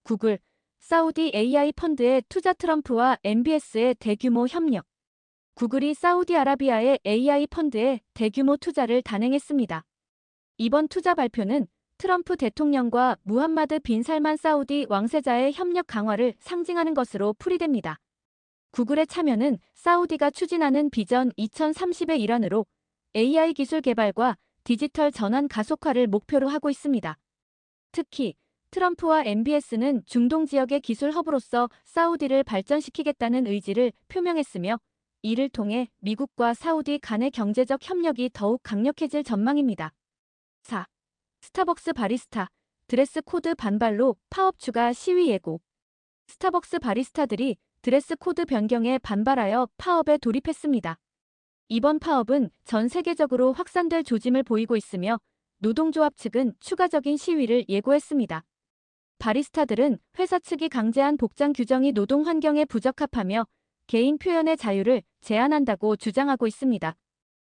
구글, 사우디 AI 펀드의 투자. 트럼프와 MBS의 대규모 협력. 구글이 사우디아라비아의 AI 펀드에 대규모 투자를 단행했습니다. 이번 투자 발표는 트럼프 대통령과 무함마드 빈 살만 사우디 왕세자의 협력 강화를 상징하는 것으로 풀이됩니다. 구글의 참여는 사우디가 추진하는 비전 2030의 일환으로 AI 기술 개발과 디지털 전환 가속화를 목표로 하고 있습니다. 특히 트럼프와 MBS는 중동 지역의 기술 허브로서 사우디를 발전시키겠다는 의지를 표명했으며 이를 통해 미국과 사우디 간의 경제적 협력이 더욱 강력해질 전망입니다. 4. 스타벅스 바리스타, 드레스 코드 반발로 파업 추가 시위 예고. 스타벅스 바리스타들이 드레스 코드 변경에 반발하여 파업에 돌입했습니다. 이번 파업은 전 세계적으로 확산될 조짐을 보이고 있으며 노동조합 측은 추가적인 시위를 예고했습니다. 바리스타들은 회사 측이 강제한 복장 규정이 노동 환경에 부적합하며 개인 표현의 자유를 제한한다고 주장하고 있습니다.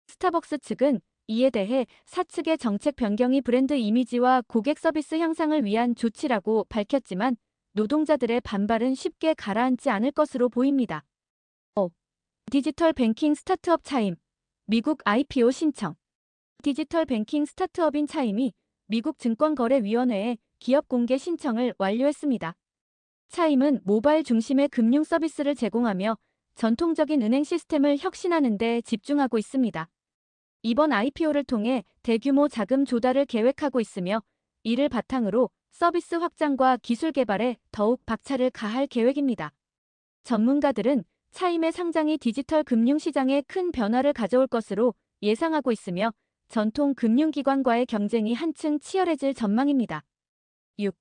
스타벅스 측은 이에 대해 사측의 정책 변경이 브랜드 이미지와 고객 서비스 향상을 위한 조치라고 밝혔지만 노동자들의 반발은 쉽게 가라앉지 않을 것으로 보입니다. 5. 디지털 뱅킹 스타트업 차임, 미국 IPO 신청. 디지털 뱅킹 스타트업인 차임이 미국 증권거래위원회에 기업 공개 신청을 완료했습니다. 차임은 모바일 중심의 금융 서비스를 제공하며 전통적인 은행 시스템을 혁신하는 데 집중하고 있습니다. 이번 IPO를 통해 대규모 자금 조달을 계획하고 있으며 이를 바탕으로 서비스 확장과 기술 개발에 더욱 박차를 가할 계획입니다. 전문가들은 차임의 상장이 디지털 금융 시장에 큰 변화를 가져올 것으로 예상하고 있으며 전통 금융기관과의 경쟁이 한층 치열해질 전망입니다. 6.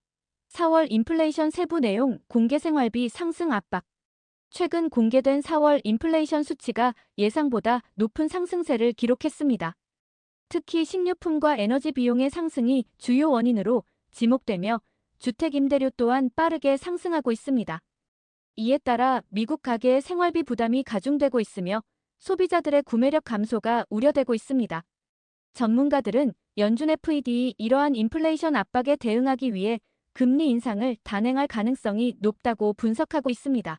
4월 인플레이션 세부 내용 공개. 생활비 상승 압박. 최근 공개된 4월 인플레이션 수치가 예상보다 높은 상승세를 기록했습니다. 특히 식료품과 에너지 비용의 상승이 주요 원인으로 지목되며 주택 임대료 또한 빠르게 상승하고 있습니다. 이에 따라 미국 가계의 생활비 부담이 가중되고 있으며 소비자들의 구매력 감소가 우려되고 있습니다. 전문가들은 연준 FED이 이러한 인플레이션 압박에 대응하기 위해 금리 인상을 단행할 가능성이 높다고 분석하고 있습니다.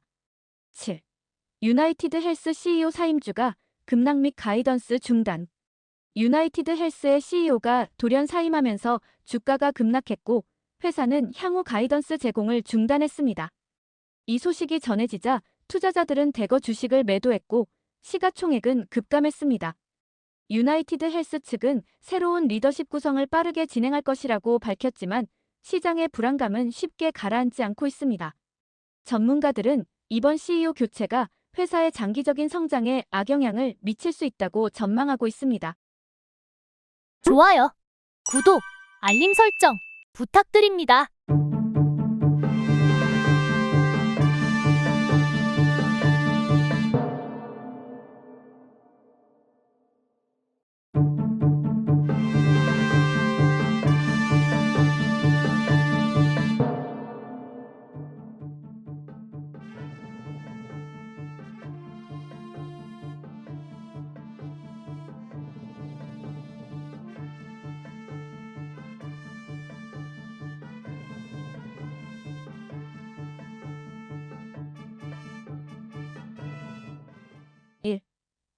7. 유나이티드 헬스 CEO 사임주가 급락 및 가이던스 중단. 유나이티드 헬스의 CEO가 돌연 사임하면서 주가가 급락했고 회사는 향후 가이던스 제공을 중단했습니다. 이 소식이 전해지자 투자자들은 대거 주식을 매도했고 시가총액은 급감했습니다. 유나이티드 헬스 측은 새로운 리더십 구성을 빠르게 진행할 것이라고 밝혔지만 시장의 불안감은 쉽게 가라앉지 않고 있습니다. 전문가들은 이번 CEO 교체가 회사의 장기적인 성장에 악영향을 미칠 수 있다고 전망하고 있습니다. 좋아요, 구독, 알림 설정 부탁드립니다.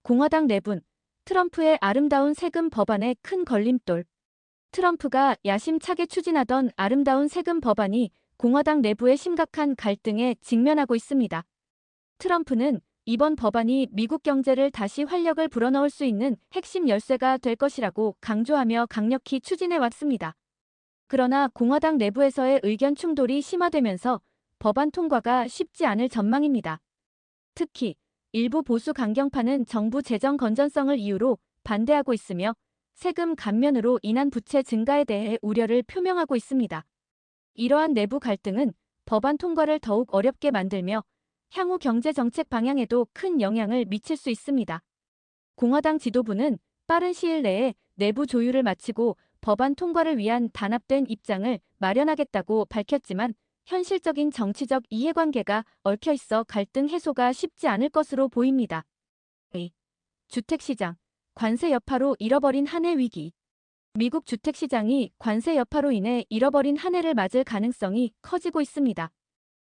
공화당 내분, 트럼프의 아름다운 세금 법안에 큰 걸림돌. 트럼프가 야심차게 추진하던 아름다운 세금 법안이 공화당 내부의 심각한 갈등에 직면하고 있습니다. 트럼프는 이번 법안이 미국 경제를 다시 활력을 불어넣을 수 있는 핵심 열쇠가 될 것이라고 강조하며 강력히 추진해 왔습니다. 그러나 공화당 내부에서의 의견 충돌이 심화되면서 법안 통과가 쉽지 않을 전망입니다. 특히 일부 보수 강경파는 정부 재정 건전성을 이유로 반대하고 있으며 세금 감면으로 인한 부채 증가에 대해 우려를 표명하고 있습니다. 이러한 내부 갈등은 법안 통과를 더욱 어렵게 만들며 향후 경제 정책 방향에도 큰 영향을 미칠 수 있습니다. 공화당 지도부는 빠른 시일 내에 내부 조율을 마치고 법안 통과를 위한 단합된 입장을 마련하겠다고 밝혔지만 현실적인 정치적 이해관계가 얽혀 있어 갈등 해소가 쉽지 않을 것으로 보입니다. 주택시장, 관세 여파로 잃어버린 한 해 위기. 미국 주택시장이 관세 여파로 인해 잃어버린 한 해를 맞을 가능성이 커지고 있습니다.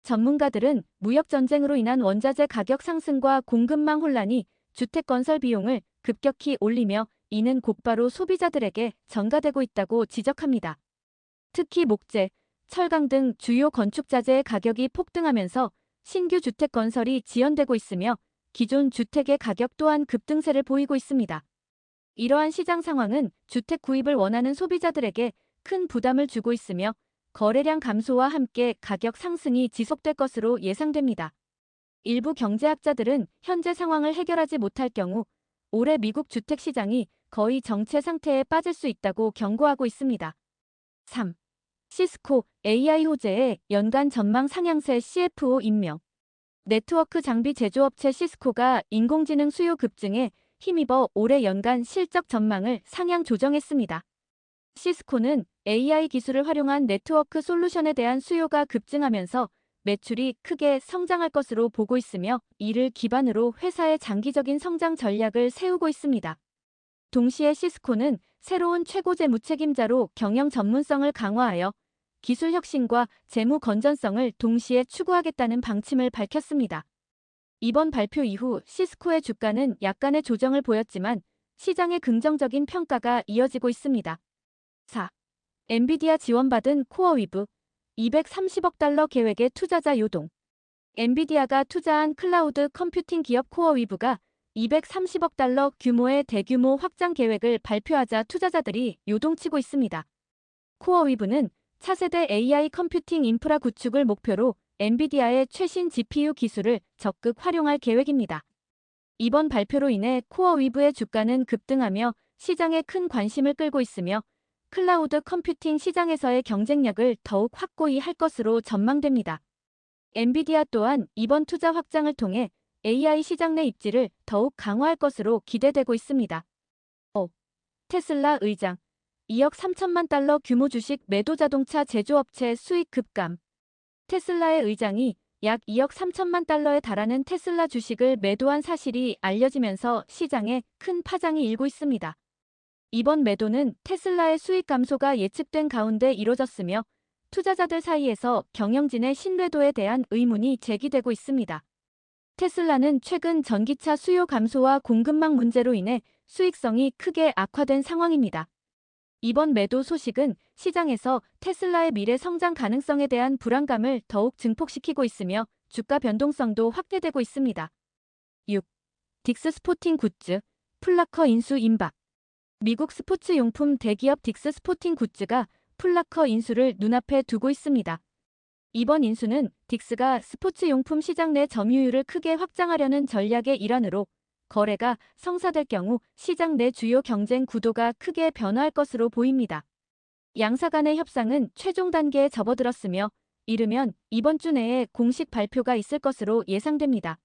전문가들은 무역전쟁으로 인한 원자재 가격 상승과 공급망 혼란이 주택 건설 비용을 급격히 올리며 이는 곧바로 소비자들에게 전가되고 있다고 지적합니다. 특히 목재, 철강 등 주요 건축자재의 가격이 폭등하면서 신규 주택 건설이 지연되고 있으며 기존 주택의 가격 또한 급등세를 보이고 있습니다. 이러한 시장 상황은 주택 구입을 원하는 소비자들에게 큰 부담을 주고 있으며 거래량 감소와 함께 가격 상승이 지속될 것으로 예상됩니다. 일부 경제학자들은 현재 상황을 해결하지 못할 경우 올해 미국 주택 시장이 거의 정체 상태에 빠질 수 있다고 경고하고 있습니다. 3. 시스코 AI 호재의 연간 전망 상향세 CFO 임명. 네트워크 장비 제조업체 시스코가 인공지능 수요 급증에 힘입어 올해 연간 실적 전망을 상향 조정했습니다. 시스코는 AI 기술을 활용한 네트워크 솔루션에 대한 수요가 급증하면서 매출이 크게 성장할 것으로 보고 있으며 이를 기반으로 회사의 장기적인 성장 전략을 세우고 있습니다. 동시에 시스코는 새로운 최고재 무책임자로 경영 전문성을 강화하여 기술 혁신과 재무 건전성을 동시에 추구하겠다는 방침을 밝혔습니다. 이번 발표 이후 시스코의 주가는 약간의 조정을 보였지만 시장의 긍정적인 평가가 이어지고 있습니다. 4. 엔비디아 지원받은 코어위브 230억 달러 계획의 투자자 요동. 엔비디아가 투자한 클라우드 컴퓨팅 기업 코어위브가 230억 달러 규모의 대규모 확장 계획을 발표하자 투자자들이 요동치고 있습니다. 코어위브는 차세대 AI 컴퓨팅 인프라 구축을 목표로 엔비디아의 최신 GPU 기술을 적극 활용할 계획입니다. 이번 발표로 인해 코어위브의 주가는 급등하며 시장에 큰 관심을 끌고 있으며 클라우드 컴퓨팅 시장에서의 경쟁력을 더욱 확고히 할 것으로 전망됩니다. 엔비디아 또한 이번 투자 확장을 통해 AI 시장 내 입지를 더욱 강화할 것으로 기대되고 있습니다. 테슬라 의장 2억 3천만 달러 규모 주식 매도 자동차 제조업체 수익 급감. 테슬라의 의장이 약 2억 3천만 달러에 달하는 테슬라 주식을 매도한 사실이 알려지면서 시장에 큰 파장이 일고 있습니다. 이번 매도는 테슬라의 수익 감소가 예측된 가운데 이뤄졌으며 투자자들 사이에서 경영진의 신뢰도에 대한 의문이 제기되고 있습니다. 테슬라는 최근 전기차 수요 감소와 공급망 문제로 인해 수익성이 크게 악화된 상황입니다. 이번 매도 소식은 시장에서 테슬라의 미래 성장 가능성에 대한 불안감을 더욱 증폭시키고 있으며 주가 변동성도 확대되고 있습니다. 6. 딕스 스포팅 굿즈, 풀라커 인수 임박. 미국 스포츠 용품 대기업 딕스 스포팅 굿즈가 풀라커 인수를 눈앞에 두고 있습니다. 이번 인수는 딕스가 스포츠용품 시장 내 점유율을 크게 확장하려는 전략의 일환으로 거래가 성사될 경우 시장 내 주요 경쟁 구도가 크게 변화할 것으로 보입니다. 양사 간의 협상은 최종 단계에 접어들었으며 이르면 이번 주 내에 공식 발표가 있을 것으로 예상됩니다.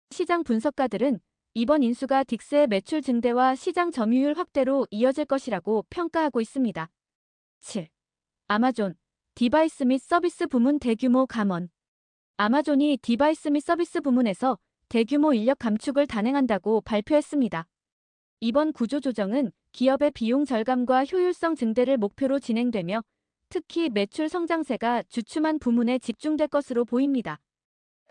시장 분석가들은 이번 인수가 딕스의 매출 증대와 시장 점유율 확대로 이어질 것이라고 평가하고 있습니다. 7. 아마존, 디바이스 및 서비스 부문 대규모 감원. 아마존이 디바이스 및 서비스 부문에서 대규모 인력 감축을 단행한다고 발표했습니다. 이번 구조조정은 기업의 비용 절감과 효율성 증대를 목표로 진행되며 특히 매출 성장세가 주춤한 부문에 집중될 것으로 보입니다.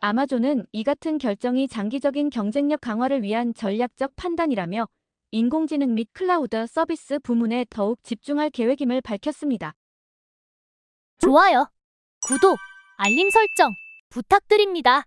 아마존은 이 같은 결정이 장기적인 경쟁력 강화를 위한 전략적 판단이라며 인공지능 및 클라우드 서비스 부문에 더욱 집중할 계획임을 밝혔습니다. 좋아요, 구독, 알림 설정 부탁드립니다.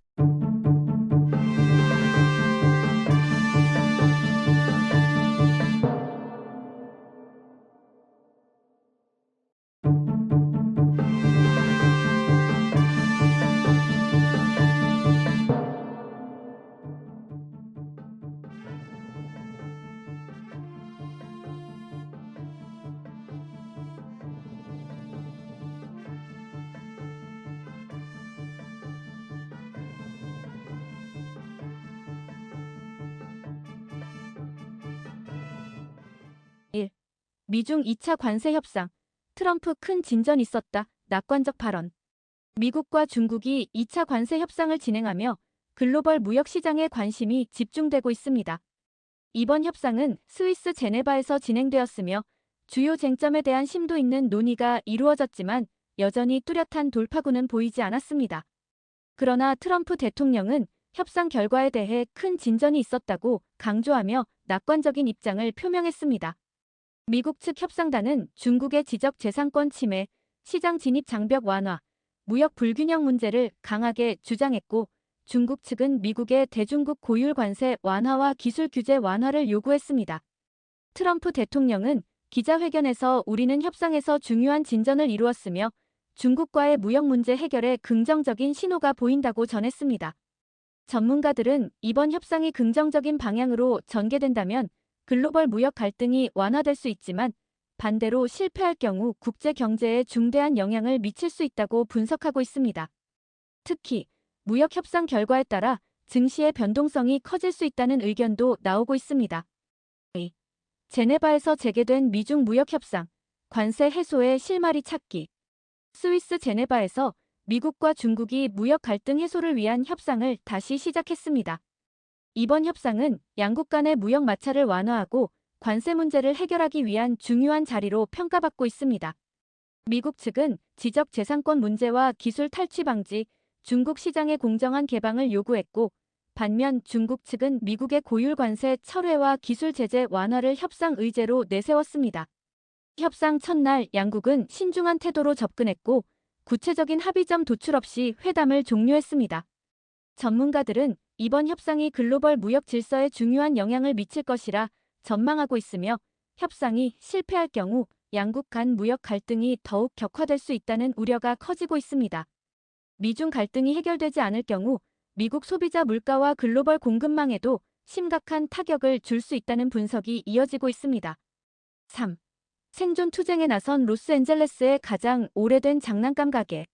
미중 2차 관세 협상, 트럼프 큰 진전 있었다, 낙관적 발언. 미국과 중국이 2차 관세 협상을 진행하며 글로벌 무역 시장에 관심이 집중되고 있습니다. 이번 협상은 스위스 제네바에서 진행되었으며 주요 쟁점에 대한 심도 있는 논의가 이루어졌지만 여전히 뚜렷한 돌파구는 보이지 않았습니다. 그러나 트럼프 대통령은 협상 결과에 대해 큰 진전이 있었다고 강조하며 낙관적인 입장을 표명했습니다. 미국 측 협상단은 중국의 지적 재산권 침해, 시장 진입 장벽 완화, 무역 불균형 문제를 강하게 주장했고 중국 측은 미국의 대중국 고율 관세 완화와 기술 규제 완화를 요구했습니다. 트럼프 대통령은 기자회견에서 우리는 협상에서 중요한 진전을 이루었으며 중국과의 무역 문제 해결에 긍정적인 신호가 보인다고 전했습니다. 전문가들은 이번 협상이 긍정적인 방향으로 전개된다면 글로벌 무역 갈등이 완화될 수 있지만 반대로 실패할 경우 국제 경제에 중대한 영향을 미칠 수 있다고 분석하고 있습니다. 특히 무역 협상 결과에 따라 증시의 변동성이 커질 수 있다는 의견도 나오고 있습니다. 제네바에서 재개된 미중 무역 협상, 관세 해소의 실마리 찾기. 스위스 제네바에서 미국과 중국이 무역 갈등 해소를 위한 협상을 다시 시작했습니다. 이번 협상은 양국 간의 무역 마찰을 완화하고 관세 문제를 해결하기 위한 중요한 자리로 평가받고 있습니다. 미국 측은 지적 재산권 문제와 기술 탈취 방지, 중국 시장의 공정한 개방을 요구했고 반면 중국 측은 미국의 고율 관세 철회와 기술 제재 완화를 협상 의제로 내세웠습니다. 협상 첫날 양국은 신중한 태도로 접근했고 구체적인 합의점 도출 없이 회담을 종료했습니다. 전문가들은 이번 협상이 글로벌 무역 질서에 중요한 영향을 미칠 것이라 전망하고 있으며 협상이 실패할 경우 양국 간 무역 갈등이 더욱 격화될 수 있다는 우려가 커지고 있습니다. 미중 갈등이 해결되지 않을 경우 미국 소비자 물가와 글로벌 공급망에도 심각한 타격을 줄 수 있다는 분석이 이어지고 있습니다. 3. 생존 투쟁에 나선 로스앤젤레스의 가장 오래된 장난감 가게.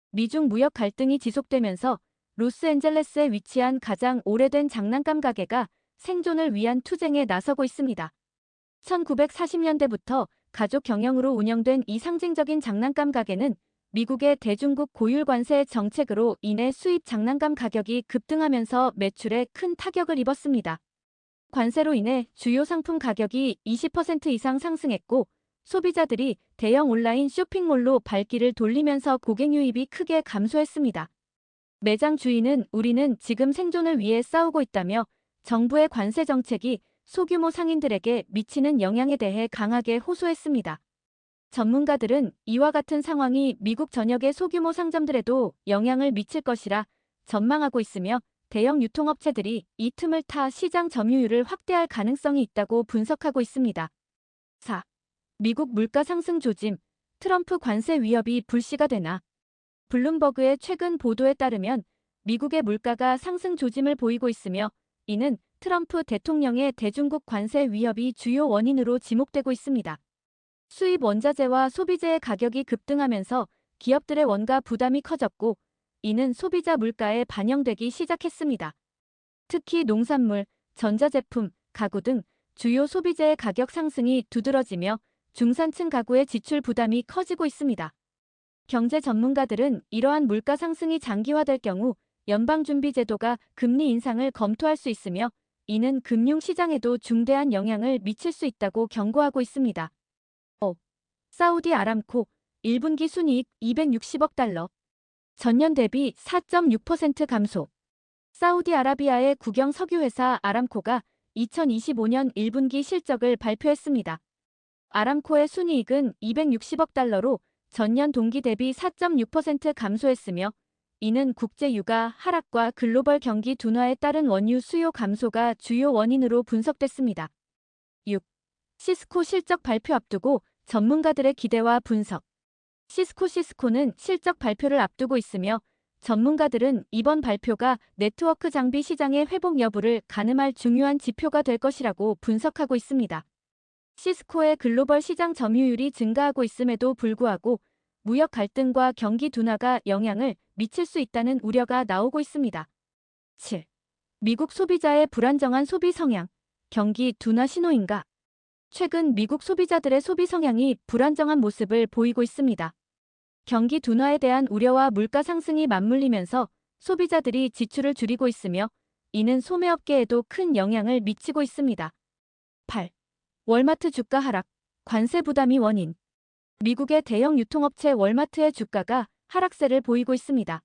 미중 무역 갈등이 지속되면서 로스앤젤레스에 위치한 가장 오래된 장난감 가게가 생존을 위한 투쟁에 나서고 있습니다. 1940년대부터 가족 경영으로 운영된 이 상징적인 장난감 가게는 미국의 대중국 고율 관세 정책으로 인해 수입 장난감 가격이 급등하면서 매출에 큰 타격을 입었습니다. 관세로 인해 주요 상품 가격이 20% 이상 상승했고 소비자들이 대형 온라인 쇼핑몰로 발길을 돌리면서 고객 유입이 크게 감소했습니다. 매장 주인은 우리는 지금 생존을 위해 싸우고 있다며 정부의 관세 정책이 소규모 상인들에게 미치는 영향에 대해 강하게 호소했습니다. 전문가들은 이와 같은 상황이 미국 전역의 소규모 상점들에도 영향을 미칠 것이라 전망하고 있으며 대형 유통업체들이 이 틈을 타 시장 점유율을 확대할 가능성이 있다고 분석하고 있습니다. 4. 미국 물가 상승 조짐, 트럼프 관세 위협이 불씨가 되나. 블룸버그의 최근 보도에 따르면 미국의 물가가 상승 조짐을 보이고 있으며 이는 트럼프 대통령의 대중국 관세 위협이 주요 원인으로 지목되고 있습니다. 수입 원자재와 소비재의 가격이 급등하면서 기업들의 원가 부담이 커졌고 이는 소비자 물가에 반영되기 시작했습니다. 특히 농산물, 전자제품, 가구 등 주요 소비재의 가격 상승이 두드러지며 중산층 가구의 지출 부담이 커지고 있습니다. 경제 전문가들은 이러한 물가 상승이 장기화될 경우 연방준비제도가 금리 인상을 검토할 수 있으며 이는 금융시장에도 중대한 영향을 미칠 수 있다고 경고하고 있습니다. 사우디 아람코 1분기 순이익 260억 달러. 전년 대비 4.6% 감소. 사우디아라비아의 국영 석유회사 아람코가 2025년 1분기 실적을 발표했습니다. 아람코의 순이익은 260억 달러로 전년 동기 대비 4.6% 감소했으며 이는 국제 유가 하락과 글로벌 경기 둔화에 따른 원유 수요 감소가 주요 원인으로 분석됐습니다. 6. 시스코 실적 발표 앞두고 전문가들의 기대와 분석. 시스코는 실적 발표를 앞두고 있으며 전문가들은 이번 발표가 네트워크 장비 시장의 회복 여부를 가늠할 중요한 지표가 될 것이라고 분석하고 있습니다. 시스코의 글로벌 시장 점유율이 증가하고 있음에도 불구하고 무역 갈등과 경기 둔화가 영향을 미칠 수 있다는 우려가 나오고 있습니다. 7. 미국 소비자의 불안정한 소비 성향, 경기 둔화 신호인가? 최근 미국 소비자들의 소비 성향이 불안정한 모습을 보이고 있습니다. 경기 둔화에 대한 우려와 물가 상승이 맞물리면서 소비자들이 지출을 줄이고 있으며 이는 소매업계에도 큰 영향을 미치고 있습니다. 8. 월마트 주가 하락, 관세 부담이 원인. 미국의 대형 유통업체 월마트의 주가가 하락세를 보이고 있습니다.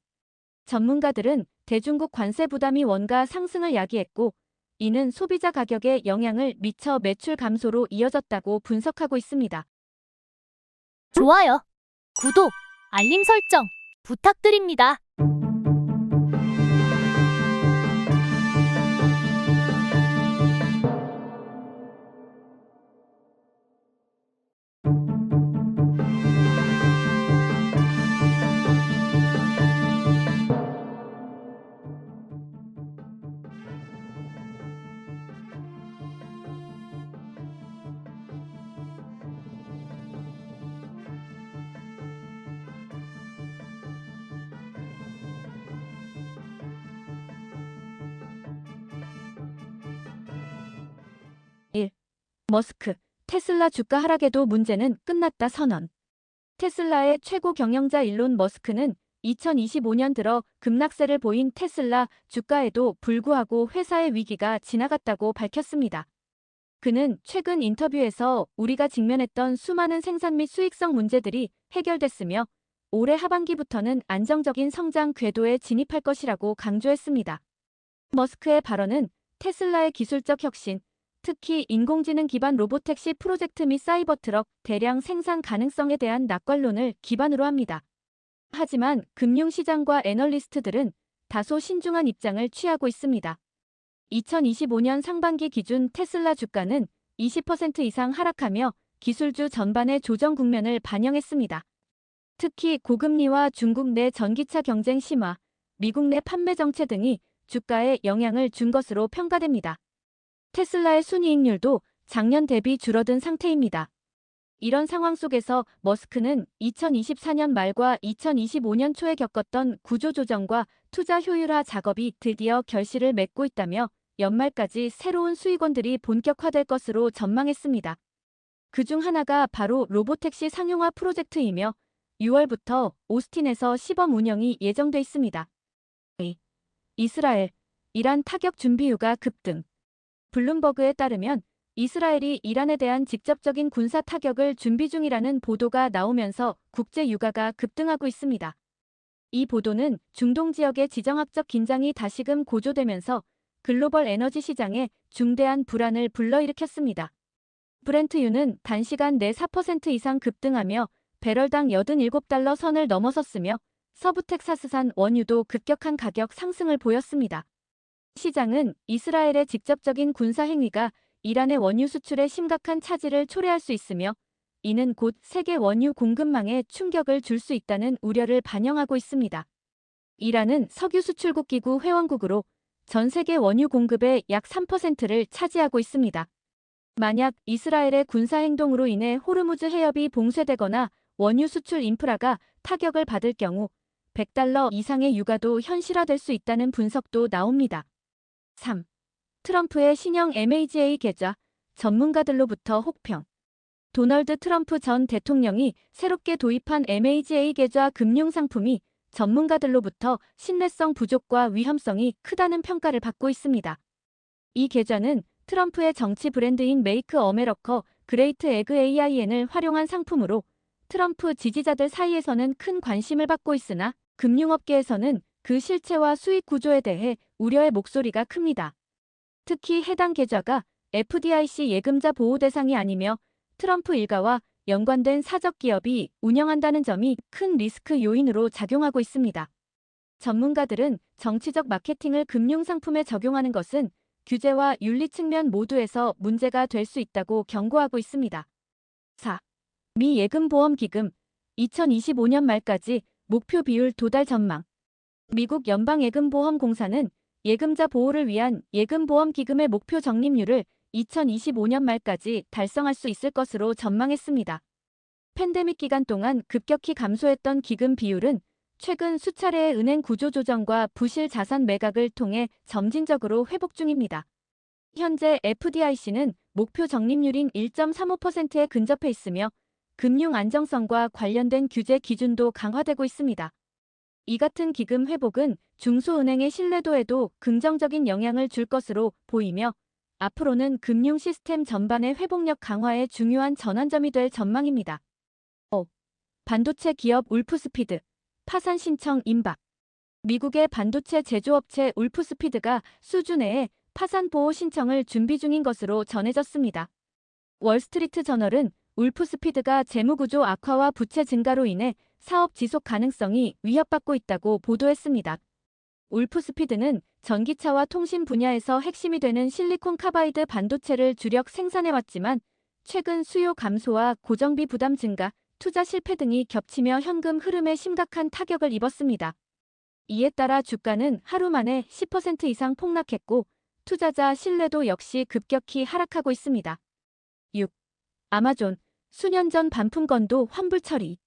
전문가들은 대중국 관세 부담이 원가 상승을 야기했고 이는 소비자 가격에 영향을 미쳐 매출 감소로 이어졌다고 분석하고 있습니다. 좋아요, 구독, 알림 설정 부탁드립니다. 머스크, 테슬라 주가 하락에도 문제는 끝났다 선언. 테슬라의 최고 경영자 일론 머스크는 2025년 들어 급락세를 보인 테슬라 주가에도 불구하고 회사의 위기가 지나갔다고 밝혔습니다. 그는 최근 인터뷰에서 우리가 직면했던 수많은 생산 및 수익성 문제들이 해결됐으며 올해 하반기부터는 안정적인 성장 궤도에 진입할 것이라고 강조했습니다. 머스크의 발언은 테슬라의 기술적 혁신, 특히 인공지능 기반 로보택시 프로젝트 및 사이버 트럭 대량 생산 가능성에 대한 낙관론을 기반으로 합니다. 하지만 금융시장과 애널리스트들은 다소 신중한 입장을 취하고 있습니다. 2025년 상반기 기준 테슬라 주가는 20% 이상 하락하며 기술주 전반의 조정 국면을 반영했습니다. 특히 고금리와 중국 내 전기차 경쟁 심화, 미국 내 판매 정체 등이 주가에 영향을 준 것으로 평가됩니다. 테슬라의 순이익률도 작년 대비 줄어든 상태입니다. 이런 상황 속에서 머스크는 2024년 말과 2025년 초에 겪었던 구조조정과 투자 효율화 작업이 드디어 결실을 맺고 있다며 연말까지 새로운 수익원들이 본격화될 것으로 전망했습니다. 그중 하나가 바로 로보택시 상용화 프로젝트이며 6월부터 오스틴에서 시범 운영이 예정돼 있습니다. 이스라엘, 이란 타격 준비유가 급등. 블룸버그에 따르면 이스라엘이 이란에 대한 직접적인 군사 타격을 준비 중이라는 보도가 나오면서 국제 유가가 급등하고 있습니다. 이 보도는 중동 지역의 지정학적 긴장이 다시금 고조되면서 글로벌 에너지 시장에 중대한 불안을 불러일으켰습니다. 브렌트유는 단시간 내 4% 이상 급등하며 배럴당 87달러 선을 넘어섰으며 서부 텍사스산 원유도 급격한 가격 상승을 보였습니다. 시장은 이스라엘의 직접적인 군사 행위가 이란의 원유 수출에 심각한 차질을 초래할 수 있으며 이는 곧 세계 원유 공급망에 충격을 줄 수 있다는 우려를 반영하고 있습니다. 이란은 석유 수출국 기구 회원국으로 전 세계 원유 공급의 약 3%를 차지하고 있습니다. 만약 이스라엘의 군사 행동으로 인해 호르무즈 해협이 봉쇄되거나 원유 수출 인프라가 타격을 받을 경우 $100 이상의 유가도 현실화될 수 있다는 분석도 나옵니다. 3. 트럼프의 신형 MAGA 계좌, 전문가들로부터 혹평. 도널드 트럼프 전 대통령이 새롭게 도입한 MAGA 계좌 금융상품이 전문가들로부터 신뢰성 부족과 위험성이 크다는 평가를 받고 있습니다. 이 계좌는 트럼프의 정치 브랜드인 메이크 어메러커 그레이트 에그 AIN을 활용한 상품으로 트럼프 지지자들 사이에서는 큰 관심을 받고 있으나 금융업계에서는 그 실체와 수익 구조에 대해 우려의 목소리가 큽니다. 특히 해당 계좌가 FDIC 예금자 보호 대상이 아니며 트럼프 일가와 연관된 사적 기업이 운영한다는 점이 큰 리스크 요인으로 작용하고 있습니다. 전문가들은 정치적 마케팅을 금융상품에 적용하는 것은 규제와 윤리 측면 모두에서 문제가 될 수 있다고 경고하고 있습니다. 4. 미 예금보험기금 2025년 말까지 목표 비율 도달 전망. 미국 연방예금보험공사는 예금자 보호를 위한 예금보험기금의 목표 적립률을 2025년 말까지 달성할 수 있을 것으로 전망했습니다. 팬데믹 기간 동안 급격히 감소했던 기금 비율은 최근 수차례의 은행 구조 조정과 부실 자산 매각을 통해 점진적으로 회복 중입니다. 현재 FDIC는 목표 적립률인 1.35%에 근접해 있으며 금융 안정성과 관련된 규제 기준도 강화되고 있습니다. 이 같은 기금 회복은 중소은행의 신뢰도에도 긍정적인 영향을 줄 것으로 보이며 앞으로는 금융 시스템 전반의 회복력 강화에 중요한 전환점이 될 전망입니다. 5. 반도체 기업 울프스피드 파산 신청 임박. 미국의 반도체 제조업체 울프스피드가 수주 내에 파산 보호 신청을 준비 중인 것으로 전해졌습니다. 월스트리트 저널은 울프스피드가 재무구조 악화와 부채 증가로 인해 사업 지속 가능성이 위협받고 있다고 보도했습니다. 울프스피드는 전기차와 통신 분야에서 핵심이 되는 실리콘 카바이드 반도체를 주력 생산해왔지만 최근 수요 감소와 고정비 부담 증가, 투자 실패 등이 겹치며 현금 흐름에 심각한 타격을 입었습니다. 이에 따라 주가는 하루 만에 10% 이상 폭락했고 투자자 신뢰도 역시 급격히 하락하고 있습니다. 6. 아마존, 수년 전 반품 건도 환불 처리.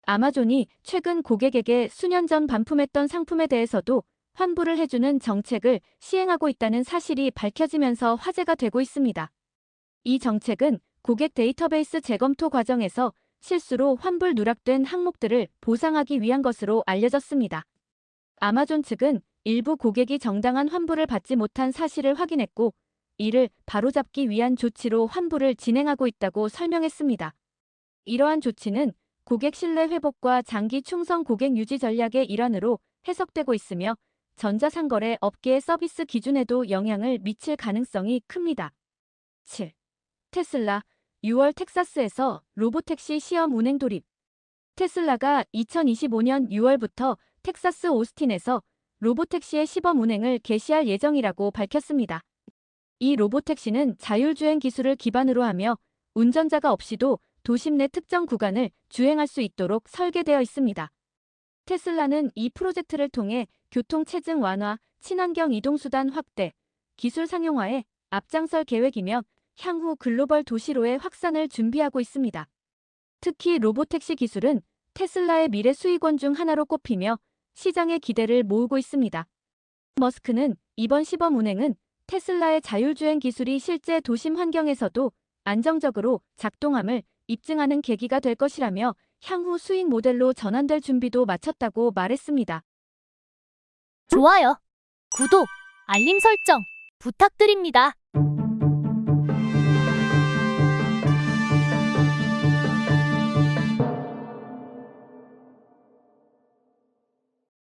아마존이 최근 고객에게 수년 전 반품했던 상품에 대해서도 환불을 해주는 정책을 시행하고 있다는 사실이 밝혀지면서 화제가 되고 있습니다. 이 정책은 고객 데이터베이스 재검토 과정에서 실수로 환불 누락된 항목들을 보상하기 위한 것으로 알려졌습니다. 아마존 측은 일부 고객이 정당한 환불을 받지 못한 사실을 확인했고 이를 바로잡기 위한 조치로 환불을 진행하고 있다고 설명했습니다. 이러한 조치는 고객 신뢰 회복과 장기 충성 고객 유지 전략의 일환으로 해석되고 있으며 전자상거래 업계의 서비스 기준에도 영향을 미칠 가능성이 큽니다. 7. 테슬라, 6월 텍사스에서 로보택시 시험 운행 돌입. 테슬라가 2025년 6월부터 텍사스 오스틴에서 로보택시의 시범 운행을 개시할 예정이라고 밝혔습니다. 이 로보택시는 자율주행 기술을 기반으로 하며 운전자가 없이도 도심 내 특정 구간을 주행할 수 있도록 설계되어 있습니다. 테슬라는 이 프로젝트를 통해 교통 체증 완화, 친환경 이동수단 확대, 기술 상용화에 앞장설 계획이며 향후 글로벌 도시로의 확산을 준비하고 있습니다. 특히 로보택시 기술은 테슬라의 미래 수익원 중 하나로 꼽히며 시장의 기대를 모으고 있습니다. 머스크는 이번 시범 운행은 테슬라의 자율주행 기술이 실제 도심 환경에서도 안정적으로 작동함을 입증하는 계기가 될 것이라며 향후 수익 모델로 전환될 준비도 마쳤다고 말했습니다. 좋아요, 구독, 알림 설정 부탁드립니다.